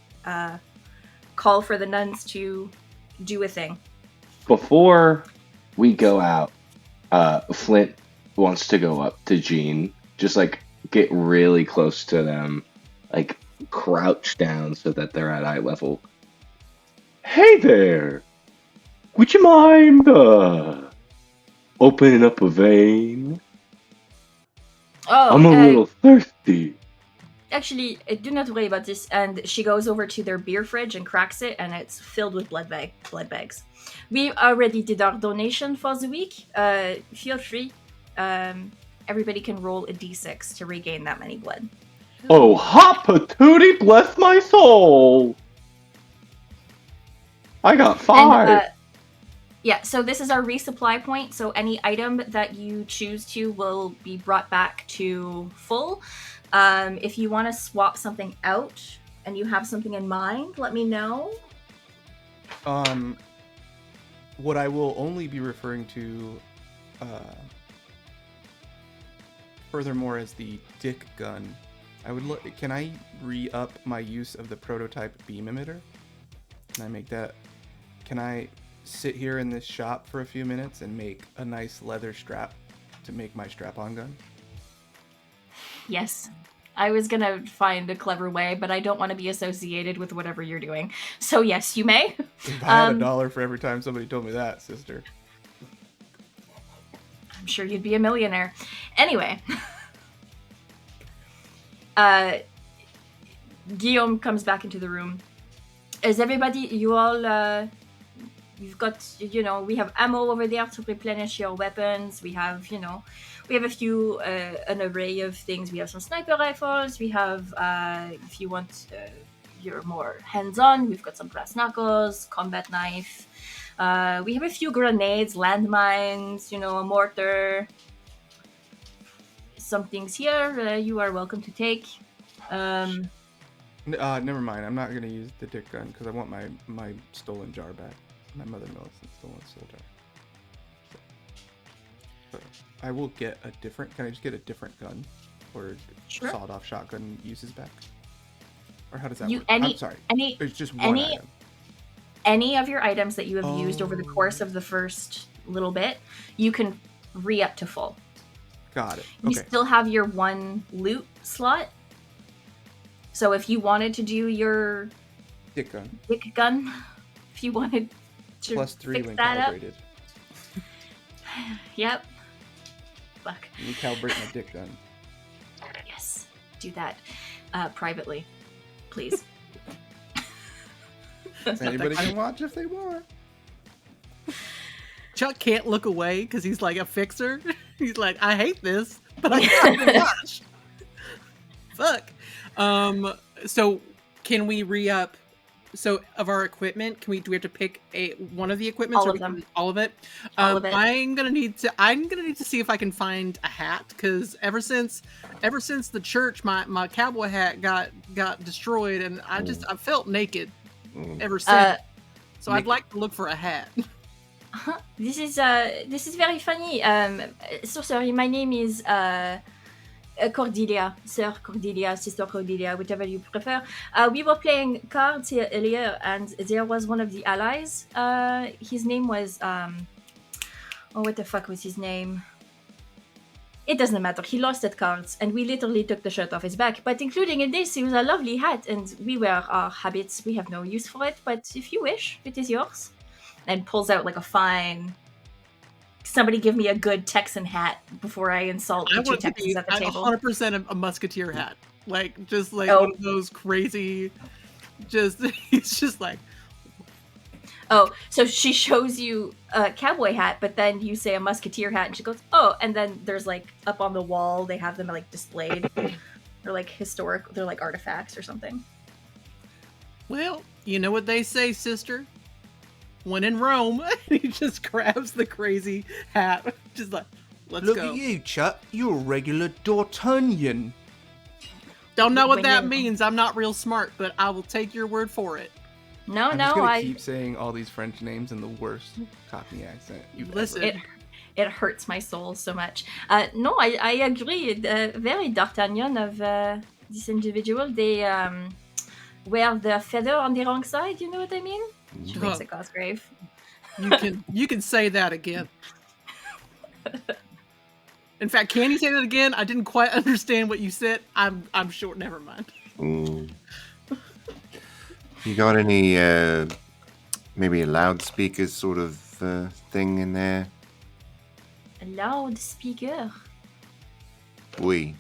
call for the nuns to do a thing. Before we go out, Flint wants to go up to Jean, just like get really close to them, like crouch down so that they're at eye level. Hey there! Would you mind opening up a vein? Oh, I'm a little thirsty. actually, do not worry about this. And she goes over to their beer fridge and cracks it, and it's filled with blood bags. We already did our donation for the week. Feel free. Everybody can roll a d6 to regain that many blood. Oh, hot patootie, bless my soul! I got 5. And yeah, so this is our resupply point. So any item that you choose to will be brought back to full. If you want to swap something out and you have something in mind, let me know. What I will only be referring to, furthermore, as the dick gun. Can I re-up my use of the prototype beam emitter? Can I make that? Can I sit here in this shop for a few minutes and make a nice leather strap to make my strap-on gun? Yes. I was gonna find a clever way, but I don't want to be associated with whatever you're doing. So yes, you may. If I had $1 for every time somebody told me that, sister. I'm sure you'd be a millionaire. Anyway. Guillaume comes back into the room. Is everybody, you all, you've got, we have ammo over there to replenish your weapons. We have, we have a few, an array of things. We have some sniper rifles. We have, if you want, you're more hands-on, we've got some brass knuckles, combat knife. We have a few grenades, landmines, a mortar. Some things here you are welcome to take. Never mind. I'm not gonna use the dick gun because I want my stolen jar back. My mother Millicent's stolen soul jar. So I will get a different. Can I just get a different gun, or Sure. sawed-off shotgun uses back? Or how does that You work? any I'm sorry. any There's just one any item. any of your items that you have used over the course Oh. of the first little bit, you can re-up to full. Got it. You Okay. still have your one loot slot. So if you wanted to do your Dick gun. dick gun, if you wanted to +3 fix when that up, calibrated. yep. Fuck. Recalibrate my dick gun. Yes, do that privately, please. Anybody can watch if they want. Chuck can't look away because he's like a fixer. He's like, I hate this, but I gotta watch. Fuck. So can we re-up? So of our equipment, do we have to pick one of the equipment? All of them. All of it. All of it. I'm gonna need to see if I can find a hat because ever since the church, my cowboy hat got destroyed, and I felt naked ever since. So I'd like to look for a hat. This is very funny. So sorry, my name is Cordelia, Sir Cordelia, Sister Cordelia, whichever you prefer. We were playing cards here earlier, and there was one of the allies. His name was what the fuck was his name? It doesn't matter. He lost at cards, and we literally took the shirt off his back. But including in this, it was a lovely hat, and we wear our habits. We have no use for it, but if you wish, it is yours. And pulls out like a fine. Somebody give me a good Texan hat before I insult the two Texans at the table. 100% a musketeer hat, like one of those crazy. He's just like. Oh, so she shows you a cowboy hat, but then you say a musketeer hat, and she goes, "Oh!" And then there's like up on the wall, they have them like displayed. They're like historic. They're like artifacts or something. Well, you know what they say, sister. When in Rome, he just grabs the crazy hat, just like, Let's Look go. at you, Chuck. You're a regular D'Artagnan. Don't know what When that you- means. I'm not real smart, but I will take your word for it. No, I'm no, just gonna I. keep saying all these French names in the worst Cockney accent you've Listen. ever. It hurts my soul so much. No, I agree. Very D'Artagnan of this individual. They wear the feather on the wrong side. You know what I mean? She makes a Cosgrave. You can say that again. In fact, can you say that again? I didn't quite understand what you said. I'm sure. Never mind. You got any maybe a loudspeakers sort of thing in there? A loudspeaker. Oui.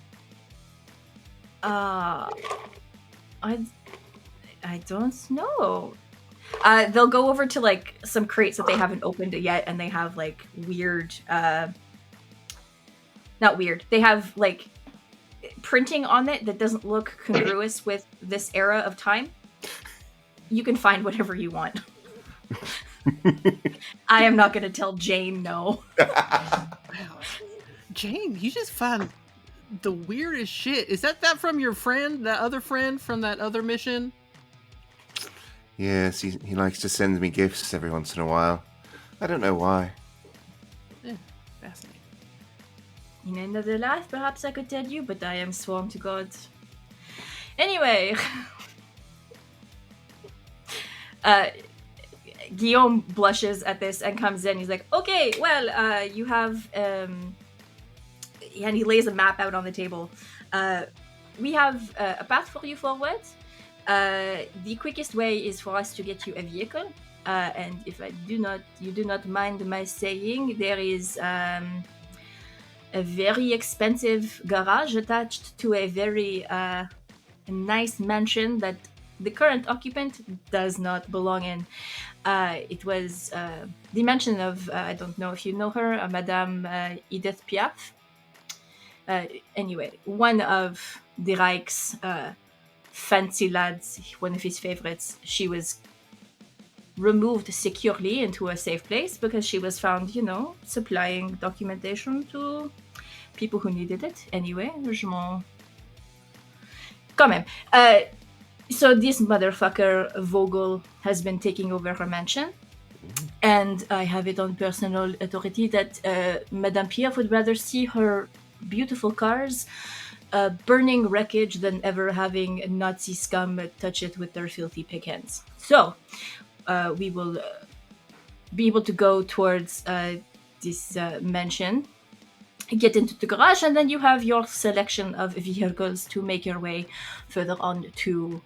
I don't know. They'll go over to like some crates that they haven't opened yet, and they have like weird. Not weird. They have like printing on it that doesn't look congruous with this era of time. You can find whatever you want. I am not going to tell Jane no. Wow. Jane, you just find the weirdest shit. Is that from your friend, that other friend from that other mission? Yes, he likes to send me gifts every once in a while. I don't know why. Yeah, fascinating. In another life, perhaps I could tell you, but I am sworn to God. Anyway. Guillaume blushes at this and comes in. He's like, okay, well, you have... and he lays a map out on the table. We have a path for you forward. The quickest way is for us to get you a vehicle. And if you do not mind my saying, there is a very expensive garage attached to a very nice mansion that the current occupant does not belong in. It was the mention of, I don't know if you know her, Madame Edith Piaf. Anyway, one of the Reich's fancy lads, one of his favorites, she was removed securely into a safe place because she was found, supplying documentation to people who needed it. Anyway, je m'en... Quand même. So this motherfucker, Vogel, has been taking over her mansion. And I have it on personal authority that Madame Pierre would rather see her beautiful cars burning wreckage than ever having Nazi scum touch it with their filthy pig hands. So, we will be able to go towards this mansion, get into the garage, and then you have your selection of vehicles to make your way further on to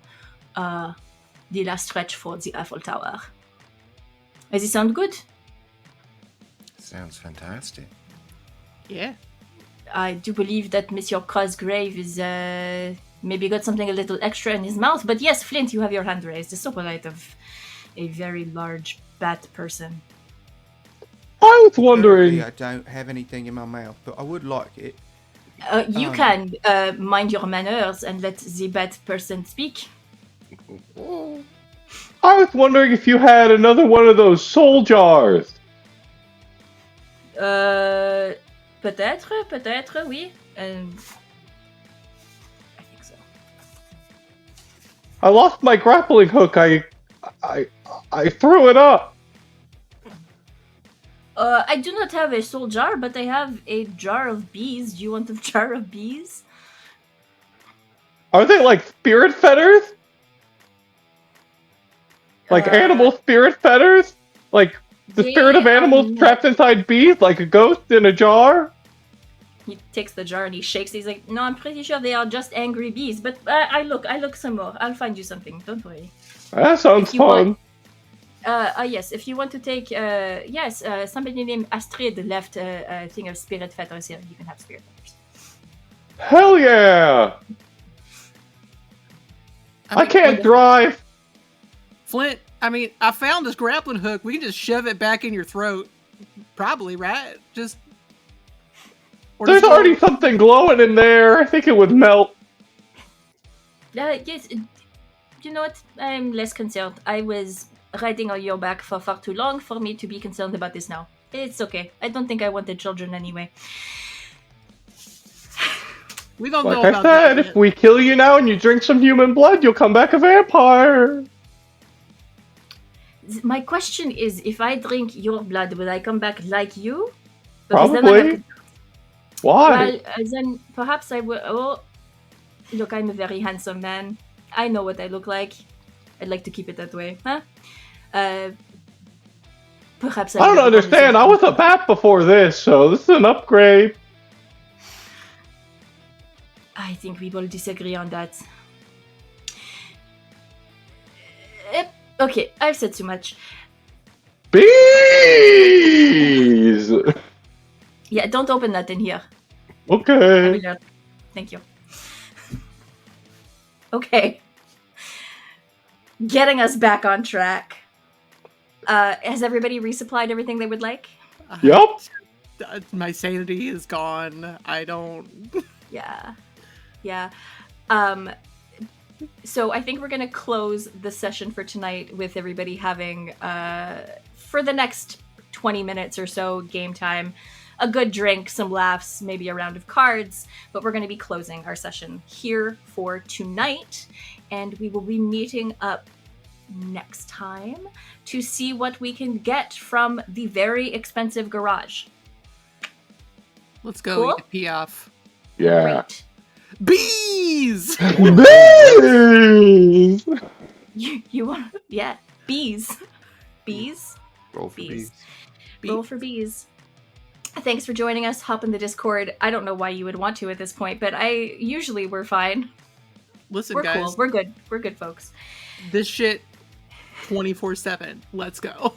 the last stretch for the Eiffel Tower. Does it sound good? Sounds fantastic. Yeah. I do believe that Monsieur Cosgrave is maybe got something a little extra in his mouth, but yes, Flint, you have your hand raised. It's so polite of a very large bat person. I was Currently, wondering. I don't have anything in my mouth, but I would like it. You can mind your manners and let the bat person speak. I was wondering if you had another one of those soul jars. Peut-être, oui. And I think so. I lost my grappling hook. I threw it up. I do not have a soul jar, but I have a jar of bees. Do you want a jar of bees? Are they like spirit feathers? Like animal spirit feathers? Like the spirit of they are animals not- trapped inside bees, like a ghost in a jar? He takes the jar and he shakes it. He's like, no, I'm pretty sure they are just angry bees. But I look some more. I'll find you something. Don't worry. That sounds If you fun. want- yes, if you want to take, somebody named Astrid left a thing of spirit feathers here. You can have spirit feathers. Hell yeah! I can't drive. Flint, I found this grappling hook. We can just shove it back in your throat. Probably, right? Just... Or There's just already something glowing in there. I think it would melt. Yes, you know what? I'm less concerned. I was riding on your back for far too long for me to be concerned about this now. It's okay. I don't think I wanted children anyway. We don't Like know I about said, that if yet. we kill you now and you drink some human blood, you'll come back a vampire. My question is, if I drink your blood, will I come back like you? Because then I'm Probably. a- Why? well, then perhaps I will. Oh, look, I'm a very handsome man. I know what I look like. I'd like to keep it that way, huh? Perhaps I don't will become understand. the I was a bat before this, so this is an upgrade. I think we will disagree on that. Okay, I've said too much. Bees! Yeah, don't open that in here. I Okay. will not. Thank you. Okay. Getting us back on track. Has everybody resupplied everything they would like? Yup. My sanity is gone. I don't. Yeah. Yeah. So I think we're going to close the session for tonight with everybody having, for the next 20 minutes or so, game time, a good drink, some laughs, maybe a round of cards. But we're going to be closing our session here for tonight. And we will be meeting up next time to see what we can get from the very expensive garage. Let's go. Cool. Eat a pee off. Yeah. Great. Bees. Bees! You want, yeah, bees. Roll for Bees. bees. Roll for bees. Thanks for joining us. Hop in the Discord. I don't know why you would want to at this point, but we're fine. Listen, We're guys. cool. We're good. We're good, folks. This shit 24/7. Let's go.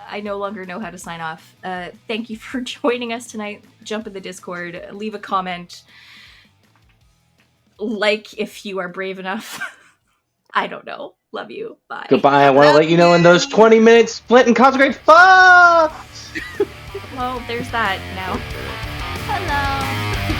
I no longer know how to sign off. Thank you for joining us tonight. Jump in the Discord. Leave a comment. Like if you are brave enough. I don't know. Love you. Bye. Goodbye. I want to let you know in those 20 minutes, Split and Consecrate fucks! Well, there's that now. Hello.